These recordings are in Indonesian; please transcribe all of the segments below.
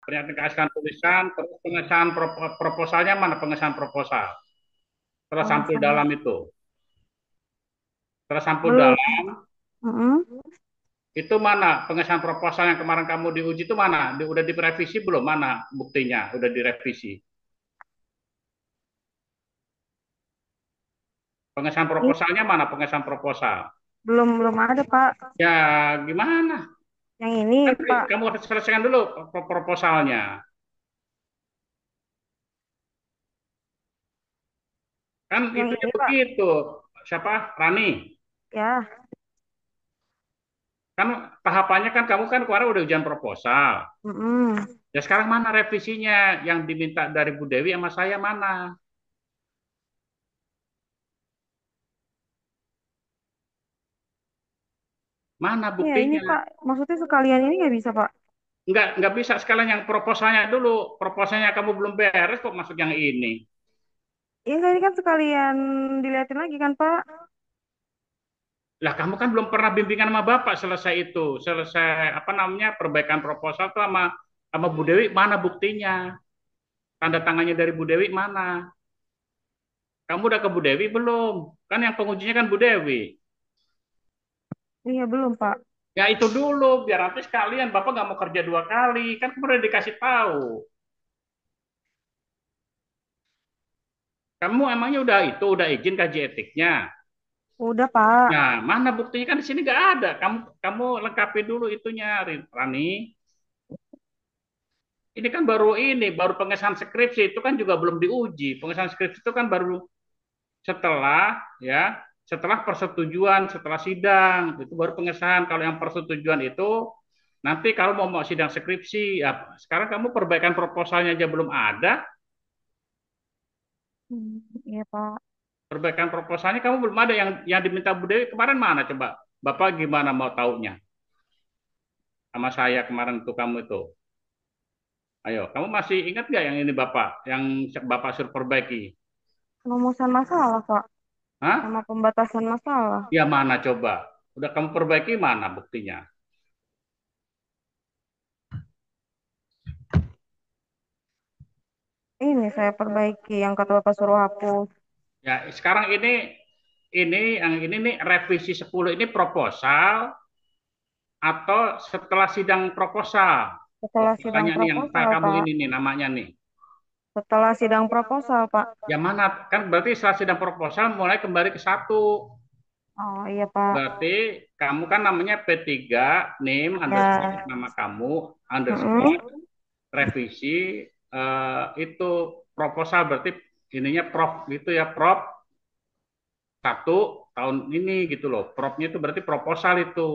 pengesahan tulisan, terus pengesahan proposalnya mana pengesahan proposal? Setelah sampul Pengesahan dalam itu. Setelah sampul belum. dalam, Mm-mm. itu mana pengesahan proposal yang kemarin kamu diuji itu mana? Udah direvisi belum? Mana buktinya? Udah direvisi. Pengesahan Ih, proposalnya mana pengesahan proposal? belum ada Pak. Ya gimana? Yang ini Kan Pak. kamu harus selesaikan dulu proposalnya. Kan Yang itunya ini Pak. begitu. Siapa? Rani. Ya. Kan tahapannya kan kamu kan kemarin udah ujian proposal. Mm-mm. Ya sekarang mana revisinya yang diminta dari Bu Dewi sama saya mana? Mana Iya ini buktinya? Pak. Maksudnya sekalian ini nggak bisa Pak. Nggak bisa sekalian yang proposalnya dulu. Proposalnya kamu belum beres kok masuk yang ini. Iya kan ini kan sekalian dilihatin lagi kan Pak. Lah kamu kan belum pernah bimbingan sama Bapak selesai itu. Selesai apa namanya perbaikan proposal tuh sama sama Bu Dewi mana buktinya? Tanda tangannya dari Bu Dewi mana? Kamu udah ke Bu Dewi belum? Kan yang pengujinya kan Bu Dewi. Iya belum Pak. Ya itu dulu, biar nanti sekalian Bapak nggak mau kerja dua kali. Kan kemarin dikasih tahu. Kamu emangnya udah itu, udah izin kaji etiknya. Udah Pak. Nah, mana buktinya kan di sini nggak ada. Kamu lengkapi dulu itunya, Rani. Ini kan baru pengesahan skripsi itu kan juga belum diuji. Pengesahan skripsi itu kan baru setelah ya, setelah persetujuan, setelah sidang, itu baru pengesahan. Kalau yang persetujuan itu nanti kalau mau sidang skripsi, ya sekarang kamu perbaikan proposalnya aja belum ada. Iya Pak. Perbaikan proposalnya kamu belum ada yang diminta Bu Dewi kemarin mana coba? Bapak gimana mau taunya sama saya kemarin tuh kamu itu. Ayo, kamu masih ingat nggak yang ini Bapak, yang Bapak suruh perbaiki? Rumusan masalah Pak. Hah? Sama pembatasan masalah. Ya mana coba? Udah kamu perbaiki mana buktinya? Ini saya perbaiki yang kata Bapak suruh hapus. Ya, sekarang ini yang ini nih revisi 10 ini proposal atau setelah sidang proposal? Setelah sidang Proposalnya nih yang proposal kamu Pak. ini nih namanya nih. Setelah sidang proposal Pak. Yang mana kan berarti setelah sidang proposal mulai kembali ke satu. Oh iya Pak. Berarti kamu kan namanya P3 name underscore Ya. nama kamu underscore Mm-mm. revisi itu proposal berarti ininya prof gitu ya prof satu tahun ini gitu loh. Propnya itu berarti proposal itu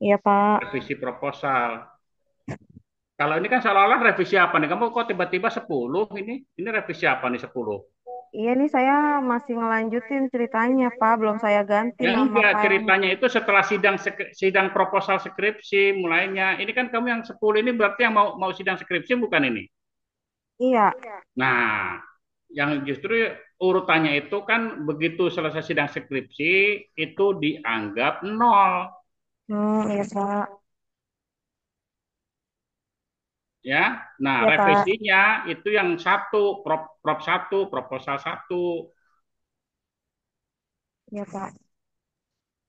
Iya Pak. revisi proposal. Kalau ini kan seolah-olah revisi apa nih? Kamu kok tiba-tiba 10 ini? Ini revisi apa nih 10? Iya nih saya masih ngelanjutin ceritanya Pak. Belum saya ganti Ya nama enggak, filenya. ceritanya itu setelah sidang proposal skripsi mulainya. Ini kan kamu yang 10 ini berarti yang mau mau sidang skripsi bukan ini? Iya. Nah, yang justru urutannya itu kan begitu selesai sidang skripsi itu dianggap nol Iya Pak. ya. Nah, Iya Pak. revisinya itu yang satu prop satu proposal satu. Iya Pak.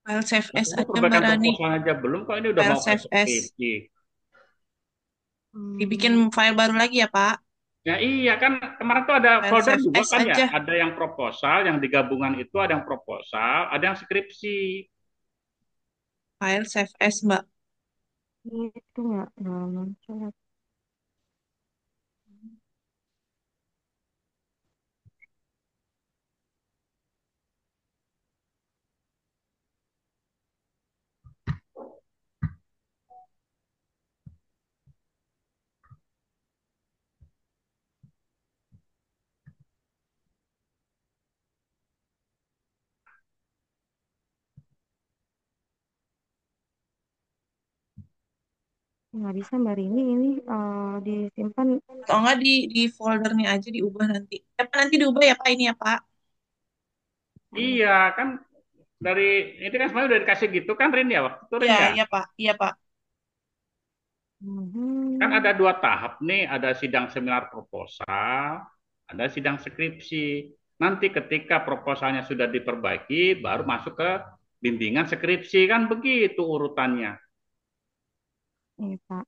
File save Nah, as kamu aja Mbak perbaikan Rani. proposal aja belum kok ini udah File mau ke save as. skripsi. Dibikin Hmm, file baru lagi ya Pak. Ya iya kan kemarin tuh ada File folder save dua as kan ya, aja. ada yang proposal, yang digabungan itu ada yang proposal, ada yang skripsi. File save as Mbak. itu nggak muncul. Nggak bisa Mbak Rini ini disimpan. Atau enggak di foldernya aja diubah nanti. Ya Pak, nanti diubah ya Pak ini ya Pak. Iya kan dari ini kan sebenarnya udah dikasih gitu kan Rin ya waktu itu Rin Iya, ya. iya Pak. Iya Pak. Kan Mhm. ada dua tahap nih, ada sidang seminar proposal, ada sidang skripsi. Nanti ketika proposalnya sudah diperbaiki, baru masuk ke bimbingan skripsi, kan begitu urutannya. Iya, Pak.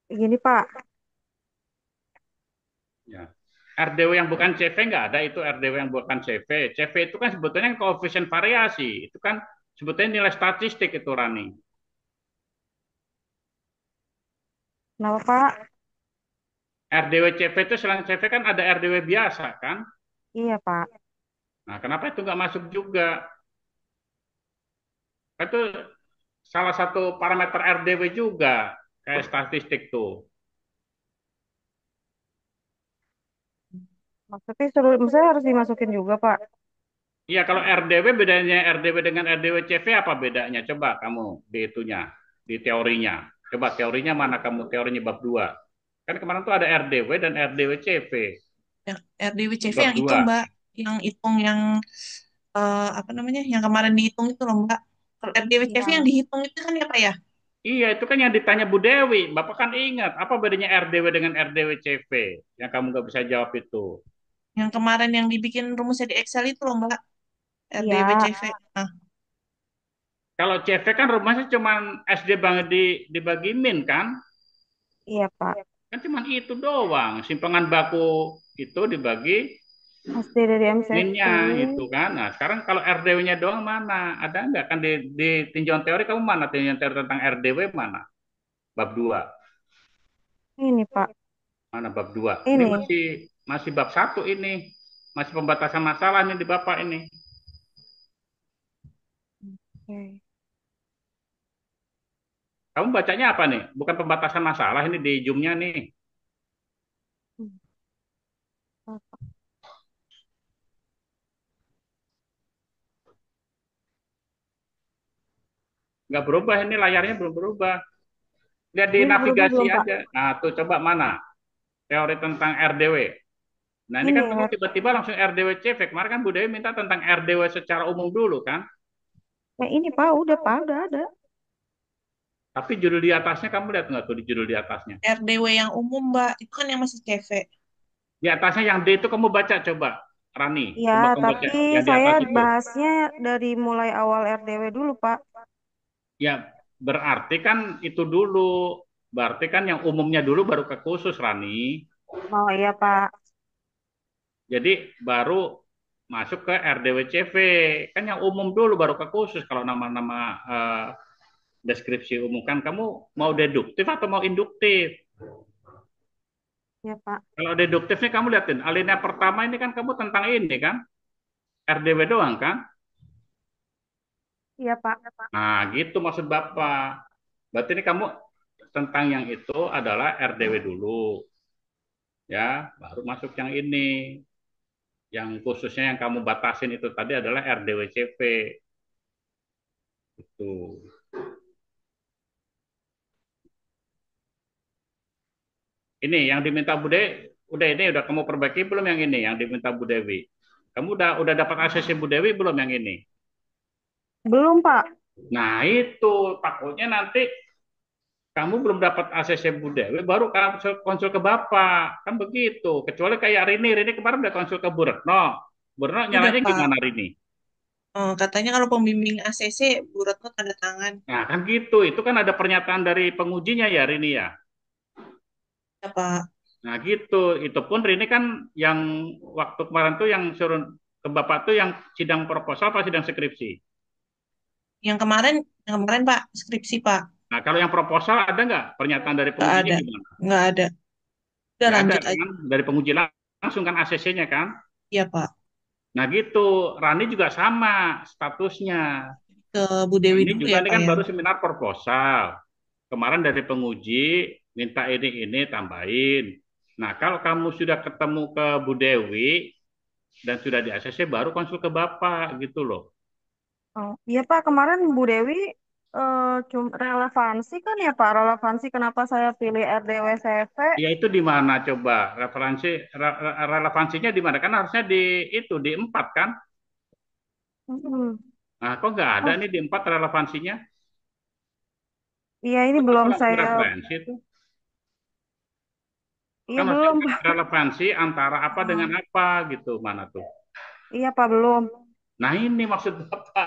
Gini, Pak. Ya. RDW yang bukan CV nggak ada, itu RDW yang bukan CV. CV itu kan sebetulnya koefisien variasi. Itu kan sebetulnya nilai statistik itu, Rani. Kenapa, Pak? RDW CV itu selain CV kan ada RDW biasa kan. Iya, Pak. Nah, kenapa itu nggak masuk juga? Itu salah satu parameter RDW juga, kayak statistik tuh. Maksudnya harus dimasukin juga, Pak. Iya, kalau RDW bedanya RDW dengan RDW CV apa bedanya? Coba kamu di itunya, di teorinya. Coba teorinya mana kamu? Teorinya bab 2. Kan kemarin tuh ada RDW dan RDW CV Yang di RDWCV bab yang itu 2. Mbak, yang hitung yang apa namanya, yang kemarin dihitung itu loh Mbak. Kalau RDWCV yang Yang dihitung itu kan ya Pak ya, Iya, itu kan yang ditanya Bu Dewi. Bapak kan ingat, apa bedanya RDW dengan RDW CV? Yang kamu nggak bisa jawab itu. yang kemarin yang dibikin rumusnya di Excel itu loh Mbak, iya, RDWCV. Nah, Kalau CV kan rumahnya cuma SD banget dibagi min kan? iya, Pak. Kan cuma itu doang. Simpangan baku itu dibagi Pasti dari MCQ. minnya itu kan. Nah, sekarang kalau RDW-nya doang mana? Ada nggak kan di tinjauan teori kamu mana? Tinjauan teori tentang RDW mana? Bab 2. Ini, Pak. Mana bab 2? Ini Ini. masih masih bab 1 ini. Masih pembatasan masalah ini di Bapak ini. Oke. Kamu bacanya apa nih? Bukan pembatasan masalah ini di Zoom-nya nih. Hmm, Pak. Nggak berubah ini layarnya belum berubah. Lihat di Ini udah berubah navigasi belum, Pak? aja. Nah, tuh coba mana? Teori tentang RDW. Nah, ini kan Ini, kamu tiba-tiba langsung RDW CV. Kemarin kan Bu Dewi minta tentang RDW secara umum dulu kan? ini, Pak. Udah, Pak. Udah ada. Tapi judul di atasnya kamu lihat nggak tuh di judul di atasnya? RDW yang umum Mbak, itu kan yang masih CV. Di atasnya yang D itu kamu baca coba. Rani, Ya, coba kamu baca tapi yang di saya atas itu. bahasnya dari mulai awal RDW dulu, Pak. Ya, berarti kan itu dulu. Berarti kan yang umumnya dulu baru ke khusus, Rani. Oh iya, Pak. Jadi baru masuk ke RDWCV. Kan yang umum dulu baru ke khusus kalau nama-nama deskripsi umum kan kamu mau deduktif atau mau induktif? Ya, Pak. Kalau deduktif nih kamu lihatin, alinea pertama ini kan kamu tentang ini kan, RDW doang kan? Iya, Pak. Nah, gitu maksud Bapak. Berarti ini kamu tentang yang itu adalah RDW dulu, ya, baru masuk yang ini. Yang khususnya yang kamu batasin itu tadi adalah RDWCV. Itu. Ini yang diminta Bu Dewi, udah ini udah kamu perbaiki belum yang ini yang diminta Bu Dewi? Kamu udah dapat akses Bu Dewi belum yang ini? Belum, Pak. Nah, itu takutnya nanti kamu belum dapat ACC Bu Dewi, baru konsul, konsul ke Bapak. Kan begitu. Kecuali kayak Rini kemarin udah konsul ke Bu Retno. Bu Retno Udah nyalanya Pak. gimana Rini? Katanya kalau pembimbing ACC, Bu Retno tanda tangan. Nah, kan gitu. Itu kan ada pernyataan dari pengujinya ya Rini ya. Ya Pak. Nah, gitu. Itu pun Rini kan yang waktu kemarin tuh yang suruh ke Bapak tuh yang sidang proposal apa sidang skripsi? Yang kemarin Pak, skripsi Pak. Nah, kalau yang proposal ada nggak pernyataan dari Nggak pengujinya ada. gimana? Nggak ada. Udah Nggak ada lanjut aja. kan? Dari penguji langsung kan ACC-nya kan? Iya Pak. Nah gitu, Rani juga sama statusnya. Ke Bu Dewi Ini dulu juga ya ini Pak kan ya. baru seminar proposal. Kemarin dari penguji minta ini tambahin. Nah kalau kamu sudah ketemu ke Bu Dewi dan sudah di ACC baru konsul ke Bapak gitu loh. Oh, iya, Pak. Kemarin Bu Dewi Cuma relevansi kan ya Pak, relevansi kenapa saya pilih RDW CV? Ya itu di mana coba relevansinya di mana? Kan harusnya di itu di 4 kan? Hmm. Nah, kok nggak ada Oh, nih di 4 relevansinya? iya ini Itu belum kalau saya, referensi itu iya kan harusnya belum Pak. relevansi antara apa dengan Oh, apa gitu mana tuh? iya Pak belum. Nah ini maksud apa?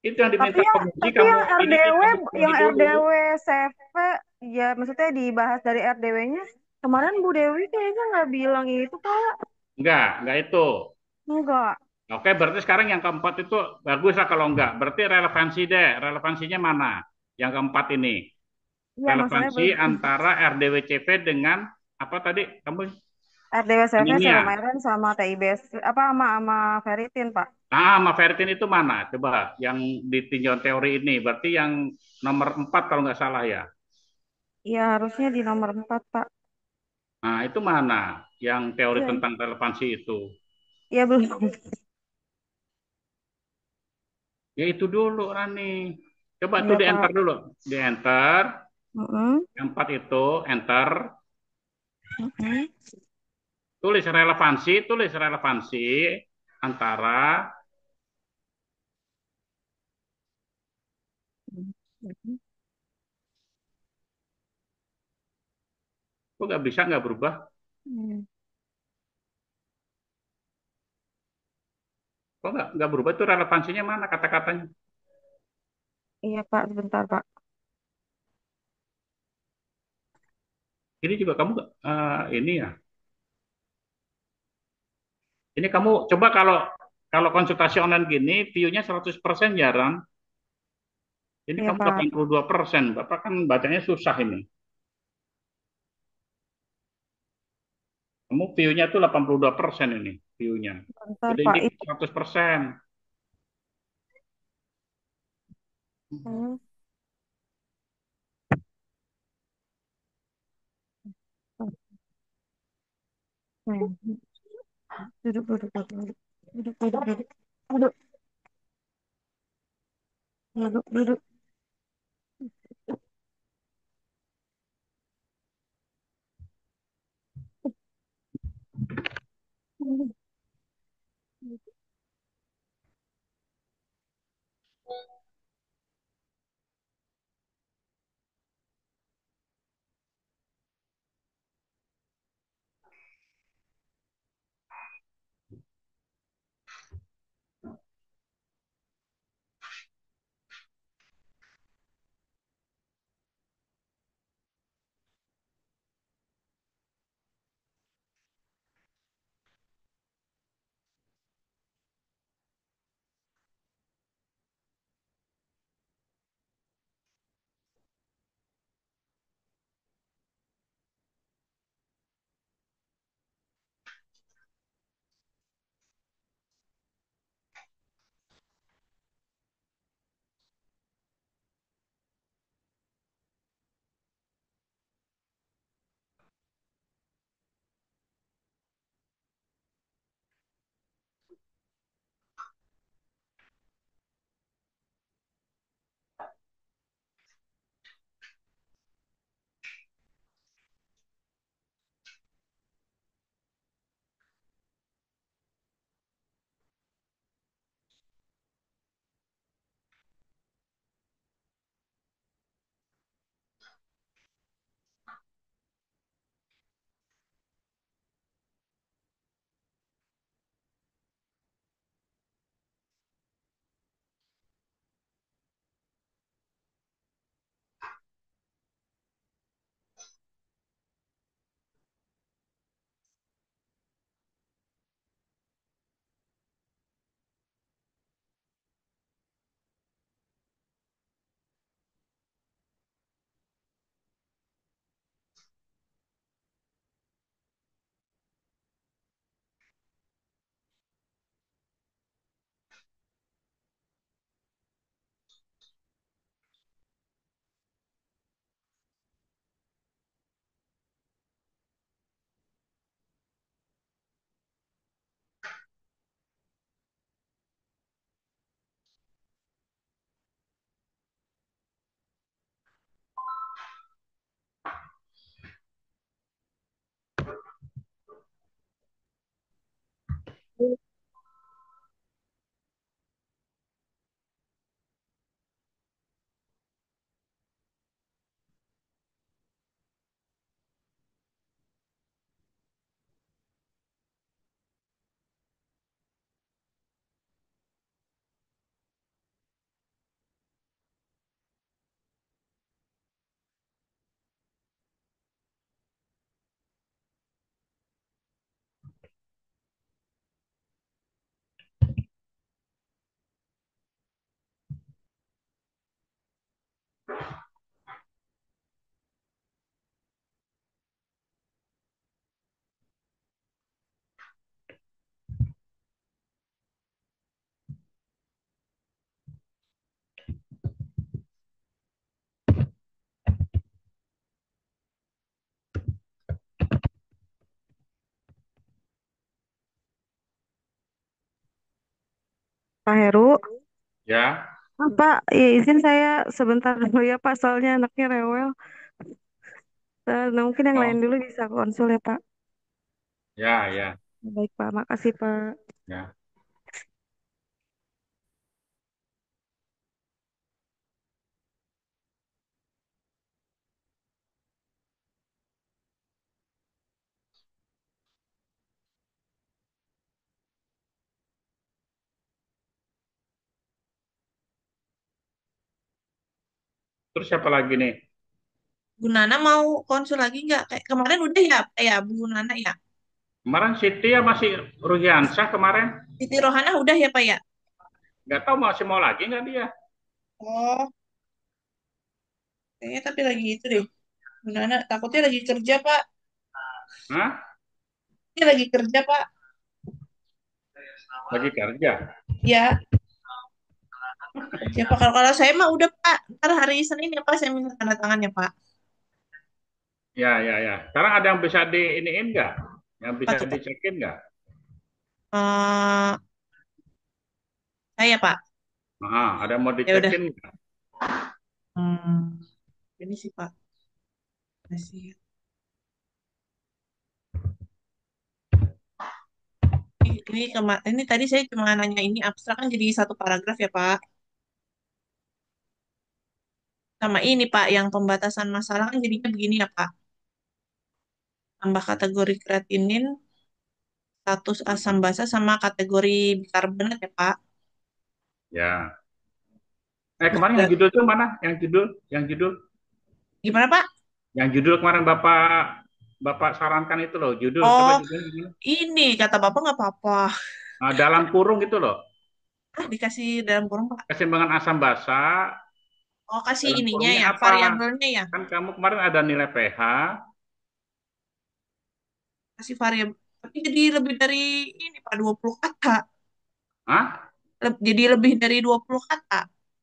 Itu yang Tapi diminta yang penguji tapi kamu yang ini RDW kamu penuhi yang dulu. RDW CV ya maksudnya dibahas dari RDW-nya. Kemarin Bu Dewi kayaknya nggak bilang itu Pak. Enggak itu. Enggak. Oke, berarti sekarang yang keempat itu bagus lah kalau enggak. Berarti relevansi deh. Relevansinya mana? Yang keempat ini. Iya masalahnya Relevansi belum. antara RDWCP dengan apa tadi? Kamu RDW CV anemia. Selemeren sama TIBS apa sama Ferritin Pak. Sama ferritin itu mana? Coba yang ditinjau teori ini. Berarti yang nomor 4 kalau nggak salah ya. Iya harusnya di nomor 4 Pak. Nah, itu mana? Yang teori Iya. tentang relevansi itu. Iya belum. Ya itu dulu, Rani. Coba tuh Iya di enter Pak. dulu. Di enter. Mm-mm. Yang 4 itu, enter. Mm-mm. Tulis relevansi antara, Mm-mm. kok nggak bisa nggak berubah? Mm. Kok nggak berubah itu relevansinya mana kata-katanya? Iya Pak, sebentar Pak. Ini juga kamu ini ya. Ini kamu coba kalau kalau konsultasi online gini, view-nya 100% jarang. Ini Iya kamu Pak. 82%. Bapak kan bacanya susah ini. Kamu view-nya tuh 82% ini view-nya. Sebentar Jadi Pak. ini Itu. 100%. Hmm. Hmm. Duduk, duduk, duduk, duduk. Duduk, duduk, duduk. Duduk, duduk, duduk. Duduk. Pak Heru, Ya, Pak, ya izin saya sebentar dulu ya Pak, soalnya anaknya rewel. Mungkin yang lain oh, dulu bisa konsul ya Pak. ya, ya, Baik Pak, makasih Pak. ya. Terus siapa lagi nih? Bu Nana mau konsul lagi nggak? Kayak kemarin udah ya, Pak ya Bu Nana ya. Kemarin Siti ya masih Ruhiansah kemarin. Siti Rohana udah ya Pak ya. Nggak tahu masih mau lagi nggak dia? Oh, kayaknya tapi lagi itu deh. Bu Nana takutnya lagi kerja Pak. Hah? Dia lagi kerja Pak. Lagi kerja? Ya, kerja Pak. Kalau saya mah udah Pak. Ntar hari Senin ya Pak, saya minta tanda tangan ya Pak. Ya, ya, ya. Sekarang ada yang bisa di iniin nggak? Yang Apa bisa tuh Pak? dicekin nggak? Eh, saya Pak. Ada yang mau Ya udah. dicekin nggak? Hmm, ini sih Pak. Masih. Ini tadi saya cuma nanya ini abstrak kan jadi satu paragraf ya Pak. Sama ini Pak, yang pembatasan masalah kan jadinya begini ya Pak. Tambah kategori kreatinin, status asam basa sama kategori bikarbonat ya Pak. Ya. Terus Kemarin yang juga, judul itu mana? Yang judul, gimana Pak? yang judul kemarin Bapak Bapak sarankan itu loh. Judul, coba Oh, judulnya gimana? ini kata Bapak nggak apa-apa. Dalam kurung itu loh. Dikasih dalam kurung Pak. Keseimbangan asam basa, Oh, kasih dalam ininya kurungnya ya, apa? variabelnya ya. Kan kamu kemarin ada nilai pH. Kasih variabel. Tapi jadi lebih dari ini Pak, 20 kata. Hah? Jadi lebih dari 20 kata.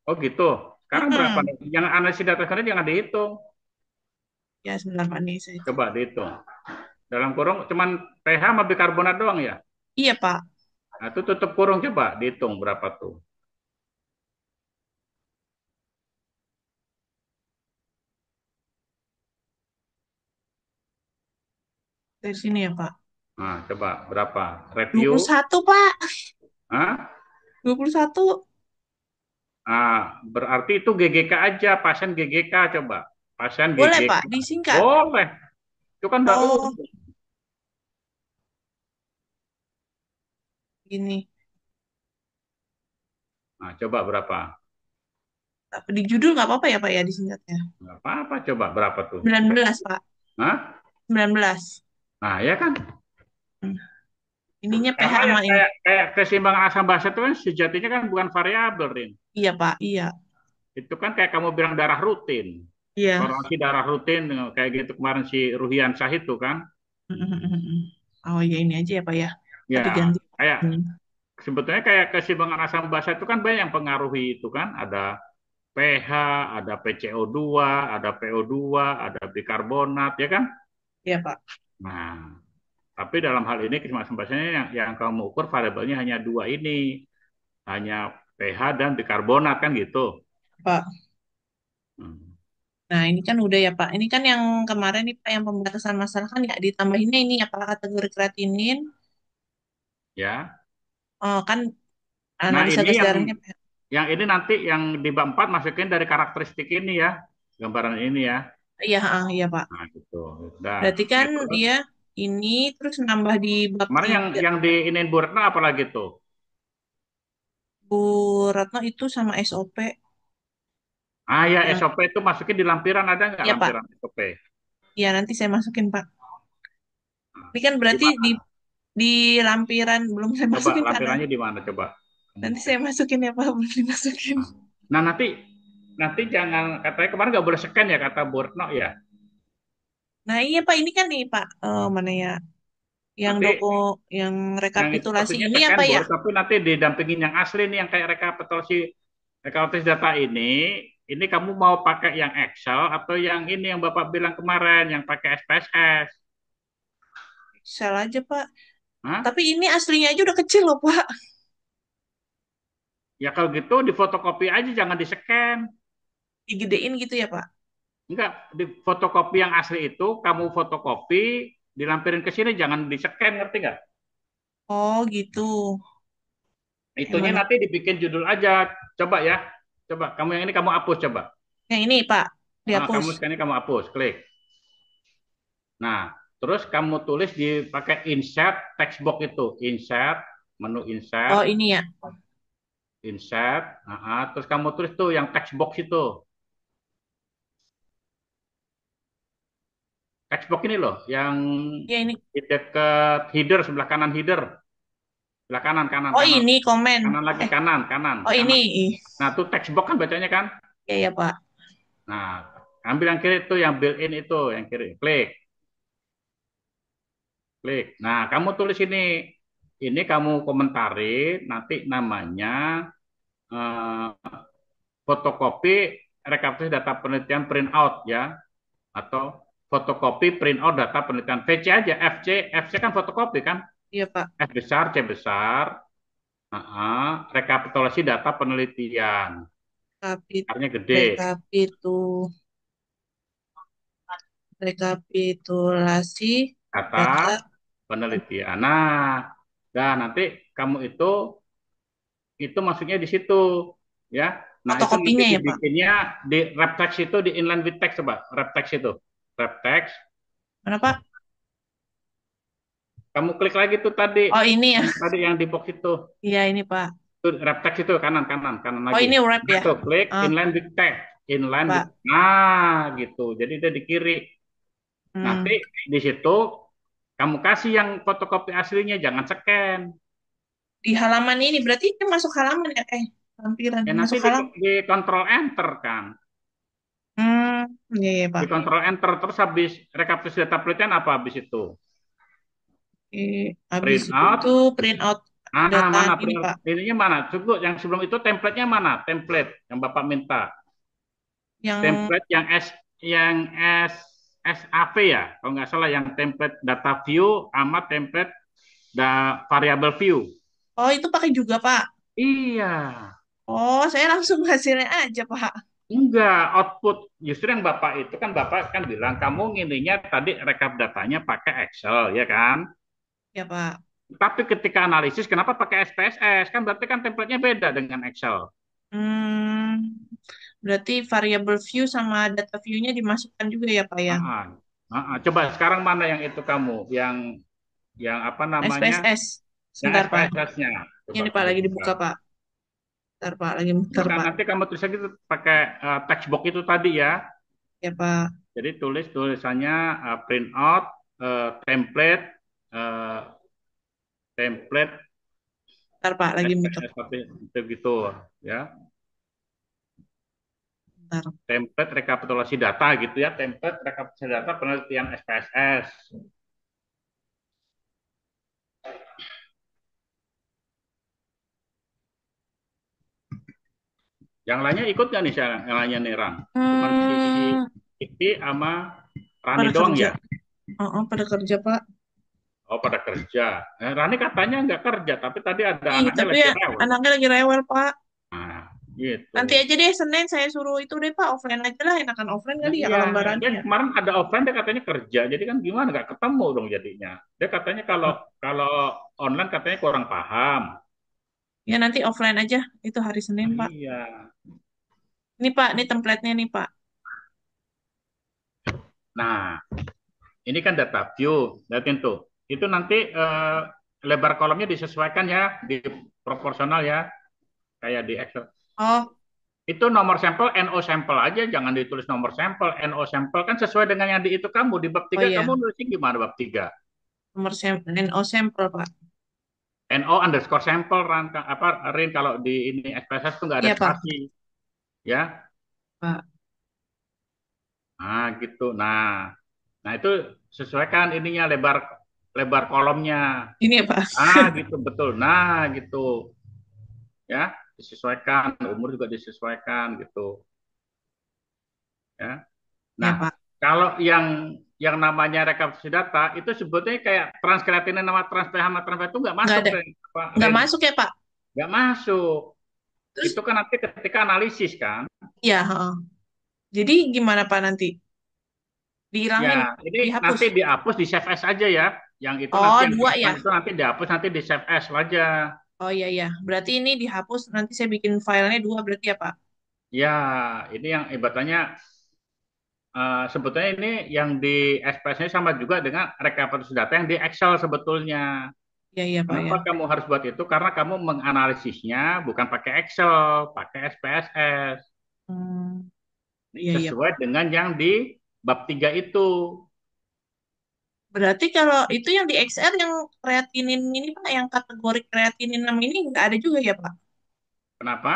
Oh gitu. Sekarang berapa? Mm-mm. Yang analisis data sekarang jangan dihitung. Ya sebentar Pak nih saya cek. Coba dihitung. Dalam kurung cuman pH sama bikarbonat doang ya. Iya Pak, Nah, itu tutup kurung coba dihitung berapa tuh. dari sini ya Pak. Nah, coba berapa? Dua Review. puluh satu Pak. Hah? 21. Berarti itu GGK aja, pasien GGK coba. Pasien Boleh GGK. Pak, disingkat. Boleh. Itu kan udah Oh, umum. gini. Nah, coba berapa? Tapi di judul nggak apa-apa ya Pak ya disingkatnya. Nggak apa-apa, coba berapa tuh? 19 Pak. Hah? 19. Nah, ya kan? Hmm. Ininya pH Karena sama yang ini. kayak keseimbangan asam basa itu kan sejatinya kan bukan variabel, Rin. Iya Pak, iya. Itu kan kayak kamu bilang darah rutin. Iya. Korelasi darah rutin kayak gitu kemarin si Ruhiansah itu kan. Oh ya ini aja ya Pak ya. Tapi Ya, ganti. kayak Hmm. sebetulnya kayak keseimbangan asam basa itu kan banyak yang pengaruhi itu kan. Ada pH, ada PCO2, ada PO2, ada bikarbonat, ya kan? Iya Pak. Nah, tapi dalam hal ini keseimbangan asam basanya yang kamu ukur variabelnya hanya dua ini, hanya pH dan bikarbonat kan gitu. Pak. Hmm. Nah ini kan udah ya Pak. Ini kan yang kemarin nih Pak yang pembatasan masalah kan ya ditambahinnya ini ya Pak kategori kreatinin, Ya, Oh, kan Nah, analisa ini gas darahnya. yang ini nanti yang di bab 4 masukin dari karakteristik ini ya, gambaran ini ya. Iya, iya Pak. Nah, gitu. Udah. Berarti kan Ya, terus dia ini terus nambah di bab kemarin yang 3. yang diinin Bu Retno apa lagi tuh? Bu Ratno itu sama SOP. Ah ya, Yang, SOP itu masukin di lampiran, ada nggak iya Pak. lampiran SOP? Iya nanti saya masukin Pak. Nah, Ini kan berarti gimana? di lampiran belum saya Coba masukin kanan. lampirannya di mana coba? Kamu Nanti cek. saya masukin ya Pak, belum dimasukin. Nah, nah, nanti nanti jangan katanya kemarin nggak boleh scan ya kata Bu Retno ya. Nah iya Pak, ini kan nih Pak, mana ya? Yang Nanti yang yang itu rekapitulasi topinya ini scan apa ya? boleh, tapi nanti didampingin yang asli nih yang kayak rekapitulasi data ini kamu mau pakai yang Excel atau yang ini yang Bapak bilang kemarin yang pakai SPSS? Salah aja Pak. Hah? Tapi ini aslinya aja udah kecil loh Pak. Ya kalau gitu di fotokopi aja jangan di scan. Digedein gitu ya Pak. Enggak, di fotokopi yang asli itu kamu fotokopi, dilampirin ke sini jangan di scan, ngerti nggak? Oh gitu. Yang Itunya mana? nanti dibikin judul aja. Coba ya. Coba kamu yang ini kamu hapus coba. Yang ini Pak, Ah, dihapus. kamu sekarang kamu hapus, klik. Nah, terus kamu tulis pakai insert text box itu, insert, menu insert, Oh ini ya. insert. Terus kamu tulis tuh yang text box itu. Text box ini loh, yang Ya ini. di dekat header sebelah kanan header, sebelah kanan kanan Oh kanan, ini komen. kanan lagi Eh, kanan kanan oh ini. kanan. Nah, tuh text box kan bacanya kan. Ya ya Pak. Nah, ambil yang kiri itu yang built-in itu, yang kiri. Klik, klik. Nah, kamu tulis ini. Ini kamu komentari nanti namanya eh, fotokopi rekapitulasi data penelitian print out ya, atau fotokopi print out data penelitian VC aja. FC kan fotokopi kan, Iya Pak. F besar C besar, rekapitulasi data penelitian, Rekapit artinya gede, rekapitul rekapitulasi data data penelitian. Nah, dan nanti kamu itu masuknya di situ ya. Nah, itu nanti fotokopinya ya Pak. dibikinnya di wrap text itu di inline with text, coba wrap text itu, wrap text. Mana Pak? Kamu klik lagi tuh tadi, Oh ini ya. yang tadi yang di box itu, Iya ini Pak. tuh wrap text itu kanan kanan kanan Oh lagi. ini wrap Nah, ya. tuh klik Ah, inline with text, inline with, Pak. nah gitu. Jadi dia di kiri. Nanti Hmm. di situ kamu kasih yang fotokopi aslinya, jangan scan. Di halaman ini berarti itu masuk halaman ya? Lampiran Ya nanti masuk halaman. di control enter kan. Hmm, iya ya Di Pak. control enter terus habis rekapitulasi data penelitian apa habis itu? Habis Print out. itu print out data Mana ini print out? Pak. Ininya mana? Coba yang sebelum itu template-nya mana? Template yang Bapak minta. Yang Template yang S SAV ya, kalau nggak salah yang template data view sama template variable view. oh itu pakai juga Pak. Iya, Oh saya langsung hasilnya aja Pak. enggak output. Justru yang Bapak itu kan Bapak kan bilang kamu ngininya tadi rekap datanya pakai Excel ya kan? Ya Pak. Tapi ketika analisis kenapa pakai SPSS? Kan berarti kan templatenya beda dengan Excel. Hmm, berarti variable view sama data view-nya dimasukkan juga ya Pak ya. Ah, ah. Coba sekarang mana yang itu kamu, yang apa namanya, SPSS. yang Sebentar Pak. SPSS-nya. Coba Ini Pak kamu lagi buka. dibuka Pak. Bentar Pak, lagi muter Bukan, Pak. nanti kamu tulis lagi pakai text box itu tadi ya. Ya Pak. Jadi tulis tulisannya print out template eh, template Bentar Pak, lagi muter. SPSS tapi itu gitu ya. Bentar. Template rekapitulasi data gitu ya. Template rekapitulasi data penelitian SPSS. Yang lainnya ikut nggak nih sekarang? Yang lainnya nih Ran? Cuman si Hmm, Iki sama Rani pada doang kerja. ya? Pada kerja Pak. Oh pada kerja. Rani katanya nggak kerja, tapi tadi ada Ih, anaknya tapi lagi ya rewel. anaknya lagi rewel Pak. Nah, gitu. Nanti aja deh Senin saya suruh itu deh Pak, offline aja lah, enakan offline Nah, kali ya iya, kalau dia lembarannya ya. kemarin ada offline dia katanya kerja, jadi kan gimana nggak ketemu dong jadinya. Dia katanya kalau Oh, kalau online katanya kurang paham. Ya nanti offline aja. Itu hari Senin, Pak. Iya. Ini Pak, ini template-nya nih Pak. Nah, ini kan data view, lihatin tuh. Itu nanti lebar kolomnya disesuaikan ya, di proporsional ya, kayak di Excel. Oh, Itu nomor sampel, NO sampel aja, jangan ditulis nomor sampel, NO sampel kan sesuai dengan yang di itu kamu. Di bab oh 3 kamu iya. nulisnya gimana bab 3? Nomor sampel, NO sampel Pak. NO underscore sampel, rangka, apa, Rin, kalau di ini SPSS itu nggak ada Iya Pak. spasi, ya. Pak. Nah, gitu. Nah itu sesuaikan ininya lebar lebar kolomnya. Ini ya Pak. Gitu betul. Gitu ya, disesuaikan, umur juga disesuaikan gitu ya. Ya Nah, Pak. kalau yang namanya rekapitulasi data itu sebetulnya kayak transkreatinin nama trans pH sama trans pH itu nggak Nggak masuk, ada. Ren. Apa, Nggak Rin? masuk ya Pak. Nggak masuk. Terus, Itu kan nanti ketika analisis kan. ya. Heeh. Jadi gimana Pak nanti? Dihilangin, Ya, ini dihapus. nanti dihapus di save as aja ya. Yang itu nanti Oh, yang dua depan ya. itu nanti dihapus, nanti di save as aja. Oh iya iya. Berarti ini dihapus. Nanti saya bikin filenya dua berarti ya Pak. Ya, ini yang ibaratnya sebetulnya ini yang di SPS-nya sama juga dengan rekapitulasi data yang di Excel sebetulnya. Iya iya Pak ya. Kenapa kamu harus buat itu? Karena kamu menganalisisnya bukan pakai Excel, pakai SPSS. Hmm, Ini iya iya sesuai Pak. dengan yang di bab 3 itu. Berarti kalau itu yang di XR yang kreatinin ini Pak, yang kategori kreatinin 6 ini nggak ada juga ya Pak? Kenapa?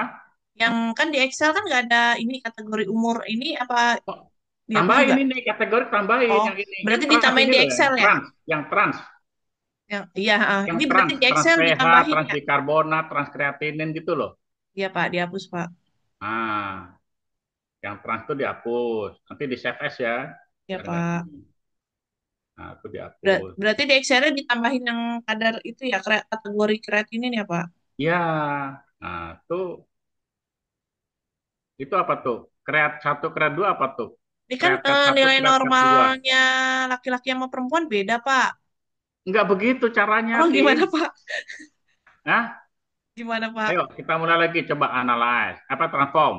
Yang kan di Excel kan nggak ada ini kategori umur ini apa Oh, dihapus tambahin juga? ini kategori, tambahin Oh, yang ini. Yang berarti trans ditambahin ini di loh, Excel ya? yang trans. Yang iya, Yang ini berarti trans, di trans Excel pH, ditambahin trans ya? bikarbonat, trans kreatinin gitu loh. Iya Pak, dihapus Pak. Nah, yang trans itu dihapus. Nanti di save as ya. Iya Biar nggak Pak. ini. Nah, itu dihapus. Berarti di Excel-nya ditambahin yang kadar itu ya, kategori kreatinin ya Pak? Ya, nah itu apa tuh? Kreat satu, kreat dua apa tuh? Ini kan Kreat satu, nilai kreat dua. normalnya laki-laki sama perempuan beda Pak. Enggak begitu caranya, Oh Tin. gimana Pak? Nah, Gimana Pak? ayo kita mulai lagi. Coba analyze. Apa transform?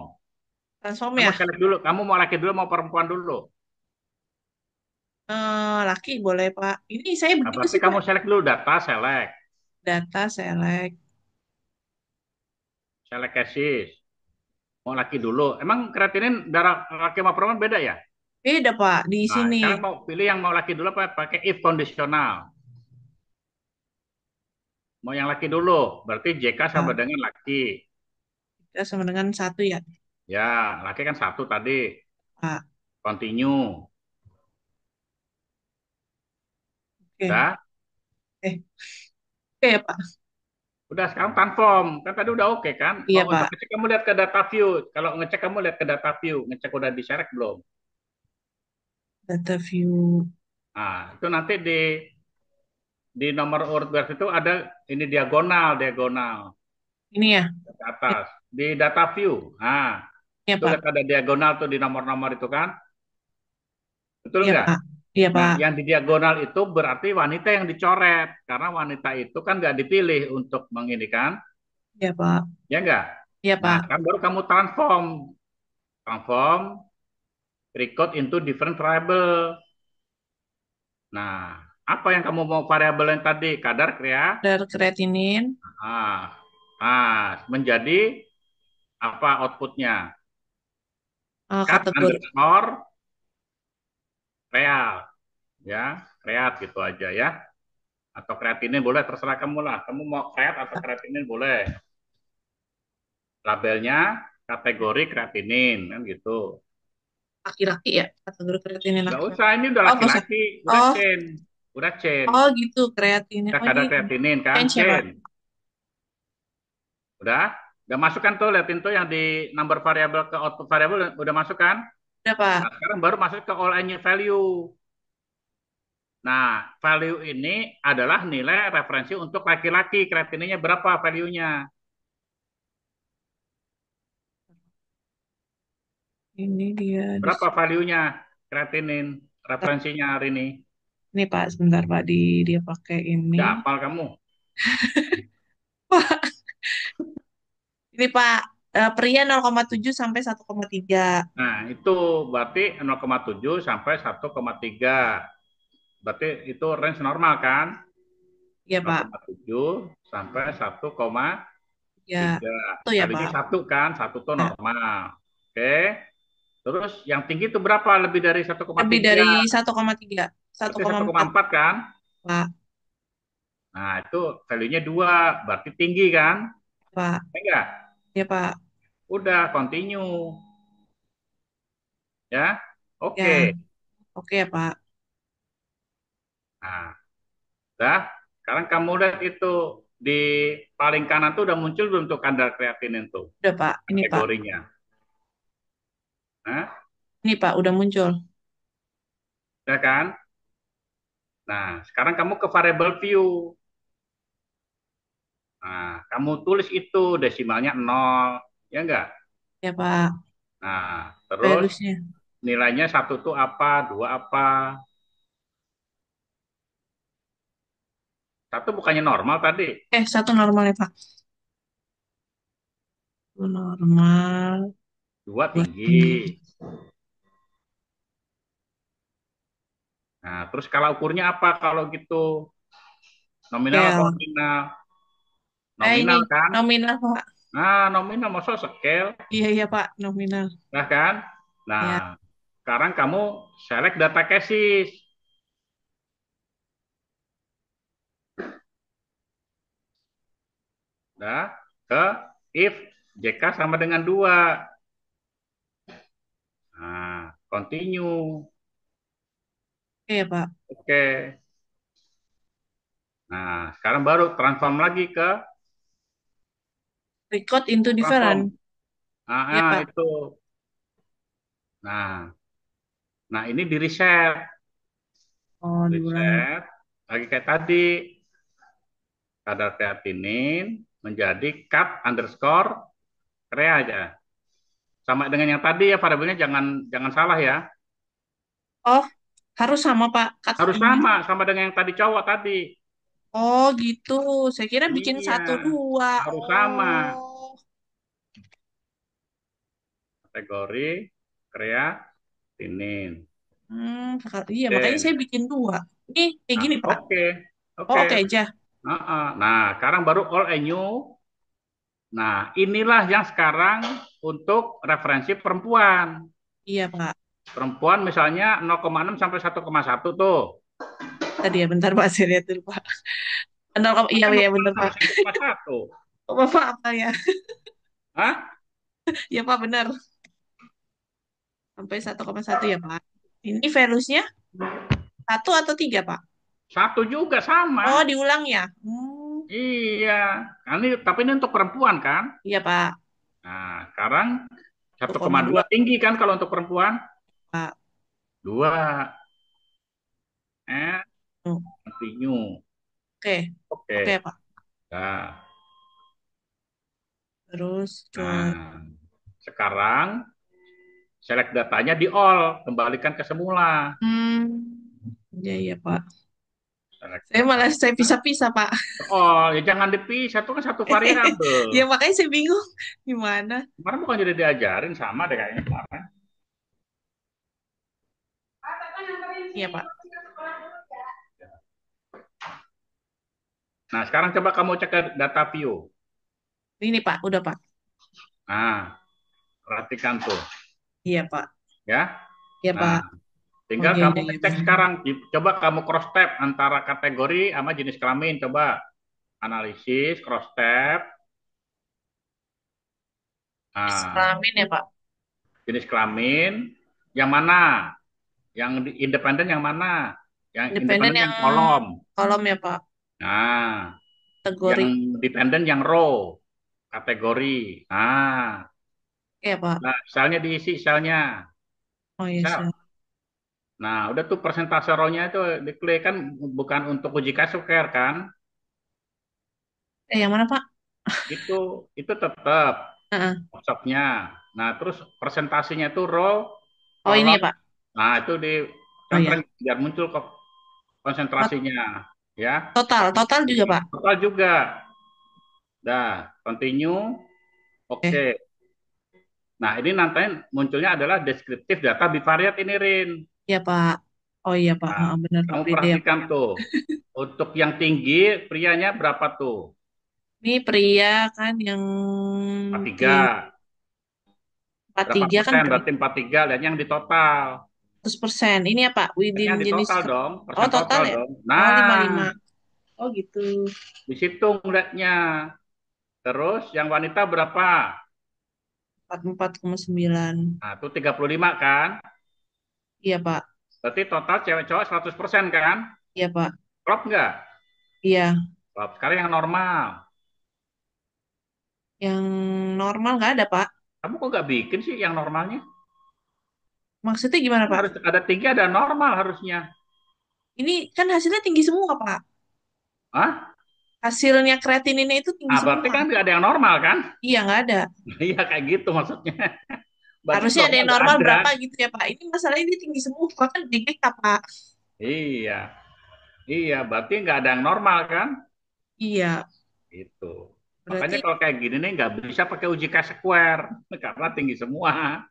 Transform Kamu ya? select dulu. Kamu mau laki dulu, mau perempuan dulu. Laki boleh Pak. Ini saya Nah, begitu berarti sih Pak. kamu select dulu data, select. Data select. Select cases. Mau laki dulu. Emang kreatinin darah laki sama perempuan beda ya? Beda Pak di Nah, sini. sekarang mau pilih yang mau laki dulu apa pakai if kondisional. Mau yang laki dulu, berarti JK sama Pak. dengan laki. Kita sama dengan satu ya Ya, laki kan satu tadi. Pak. Continue. Oke. Udah? Eh, oke ya Pak. Udah sekarang transform. Kan tadi udah oke kan? Iya Mau untuk Pak. ngecek kamu lihat ke data view. Kalau ngecek kamu lihat ke data view. Ngecek udah diseret belum? Data view. Nah, itu nanti di nomor urut berarti itu ada ini diagonal, diagonal Ini ya. ke atas. Di data view. Nah, Iya itu lihat Pak. ada diagonal tuh di nomor-nomor itu kan? Betul Iya nggak? Pak. Iya Nah, Pak. yang di diagonal itu berarti wanita yang dicoret. Karena wanita itu kan nggak dipilih untuk menginikan, Iya Pak. ya nggak? Iya Nah, Pak. kan baru kamu transform. Transform, record into different variable. Nah, apa yang kamu mau variabel yang tadi? Kadar Dari kreatinin. ah, menjadi apa outputnya? Cut Kategori. underscore real, ya, kreat gitu aja ya. Atau kreatinin boleh, terserah kamu lah. Kamu mau kreat atau kreatinin boleh. Labelnya kategori kreatinin kan gitu. Laki-laki ya. Kategori kreatinin Nggak laki-laki. usah, ini udah Oh, nggak usah. laki-laki, udah Oh, chain, udah chain, oh gitu kreatinin. udah Oh ini kadar kreatinin kan, change ya Pak. chain, udah masukkan tuh, liatin tuh yang di number variable ke output variable udah masuk kan. Udah Pak. Nah, sekarang baru masuk ke all any value. Nah, value ini adalah nilai referensi untuk laki-laki, kreatininnya berapa value-nya? Ini dia di Berapa value-nya kreatinin referensinya hari ini? ini Pak. Sebentar Pak. Dia pakai ini. Udah hafal kamu? Ini Pak, pria 0,7 sampai 1,3. Nah, itu berarti 0,7 sampai 1,3. Berarti itu range normal kan? Iya Pak. 0,7 sampai 1,3. Ya, itu ya Kalinya Pak. satu kan, satu tuh Ya, normal. Oke. Terus yang tinggi itu berapa? Lebih dari lebih 1,3. dari 1,3, Berarti 1,4 1,4 kan? Pak. Nah, itu value-nya 2. Berarti tinggi kan? Pak, Enggak? ya Pak. Udah, continue. Ya. Ya, Oke. oke ya Pak. Nah, udah. Sekarang kamu lihat itu di paling kanan tuh udah muncul belum tuh kadar kreatinin tuh Udah Pak, ini Pak. kategorinya. Nah, Ini Pak, udah muncul. ya kan? Nah, sekarang kamu ke variable view. Nah, kamu tulis itu desimalnya 0, ya enggak? Ya Pak, Nah, terus values-nya. nilainya satu tuh apa, dua apa? Satu bukannya normal tadi, Satu normal ya Pak. Satu normal, dua dua tinggi. tinggi. Nah, terus skala ukurnya apa kalau gitu? Nominal apa Scale. ordinal? Ini Nominal kan? nominal Pak. Nah, nominal masuk scale, Iya, iya Pak, nominal. ya kan? Ya, Nah, sekarang kamu select data cases. Nah, ke if JK sama dengan 2. Nah, continue. oke ya Pak. Oke. Nah, sekarang baru transform lagi ke Record into transform. different. Ya Pak. Itu. Nah, nah ini di reset. Oh, diulang. Reset. Lagi kayak tadi. Kadar kreatinin menjadi cut underscore krea aja. Sama dengan yang tadi ya, variabelnya jangan jangan salah ya. Oh, harus sama Pak. Cut Harus ini. sama dengan yang tadi cowok tadi. Oh, gitu. Saya kira bikin Iya, satu dua. harus sama. Oh. Kategori kreatinin. Iya, makanya Oke. saya bikin dua. Ini kayak Nah, gini, Pak. oke. Oh, Oke. oke aja. Nah, sekarang baru all new. Nah, inilah yang sekarang untuk referensi perempuan. Iya, Pak. Perempuan misalnya 0,6 sampai 1,1 tuh. Tadi ya, bentar, Pak. Saya lihat dulu, Pak. Iya, Kan iya, 0,6 bener, Pak. sampai 1,1. Oh, Bapak apa ya? Hah? Iya, Pak, benar. Sampai 1,1 ya, Pak. Ini values-nya satu atau tiga, Pak? Satu juga sama. Oh, diulang ya? Iya. Nah, tapi ini untuk perempuan kan? Iya, Pak. Nah, sekarang 1,2, 1,2 tinggi kan kalau untuk perempuan? Pak. 2. Eh, Oh, continue. oke. Oke, Oke. Pak. Nah, Terus, nah, sekarang select datanya di all, kembalikan ke semula. iya, iya, Pak. Select Saya malah datanya. saya pisah-pisah, Pak. Oh, ya jangan dipisah, itu kan satu variabel. Ya, makanya saya bingung. Gimana? Kemarin bukan jadi diajarin sama deh kayaknya kemarin. Iya, Pak. Nah, sekarang coba kamu cek ke data view. Ini, Pak. Udah, Pak. Nah, perhatikan tuh, Iya, Pak. ya. Iya, Nah, Pak. Oh, tinggal iya, kamu iya, iya, ngecek benar. sekarang. Coba kamu cross tab antara kategori sama jenis kelamin. Coba analisis, cross tab. Nah, Kelamin ya, Pak. jenis kelamin yang mana? Yang independen yang mana? Yang Independen independen yang yang kolom. kolom ya, Pak. Nah, yang Kategori. dependen yang row. Kategori. Ya, Pak. Nah, selnya diisi selnya. Oh, iya, Sel. sih. Nah, udah tuh persentase row-nya itu diklik kan bukan untuk uji kasuker kan? Yang mana, Pak? Itu itu tetap Heeh. workshopnya. Nah, terus presentasinya itu row, Oh, ini kolom. ya, Pak. Nah, itu di Oh, centering ya. biar muncul kok Oh, konsentrasinya, ya. total juga, Pak. Total juga. Dah, continue. Eh, Oke. Nah, ini nanti munculnya adalah deskriptif data bivariat ini, Rin. ya Pak. Oh iya Pak, Nah, benar Pak, kamu beda ya Pak. perhatikan tuh. Untuk yang tinggi, prianya berapa tuh? Ini pria kan yang 43. tinggi Berapa 43 kan persen? pria Berarti 43. Lihat yang di total. 100%. Ini ya Pak, within Yang di jenis. total dong. Oh Persen total total ya? dong. Oh Nah, 55. Oh gitu. di situ ngeliatnya. Terus yang wanita berapa? 44,9. Nah, itu 35 kan? Iya Pak. Berarti total cewek cowok 100% kan? Iya Pak. Klop nggak? Iya. Klop. Sekarang yang normal. Yang normal nggak ada Pak. Kamu kok nggak bikin sih yang normalnya? Maksudnya gimana Kan Pak? harus ada tinggi, ada normal harusnya. Ini kan hasilnya tinggi semua Pak. Hah? Hasilnya kreatininnya itu tinggi Ah, berarti semua. kan nggak ada yang normal kan? Iya nggak ada. Iya kayak gitu maksudnya. Berarti Harusnya ada normal yang nggak normal ada. berapa gitu ya Pak. Ini masalahnya dia tinggi semua kan DGK Pak. Iya, iya. Berarti nggak ada yang normal kan? Iya. Itu. Makanya Berarti kalau kayak gini nih nggak bisa pakai uji K-square karena tinggi semua.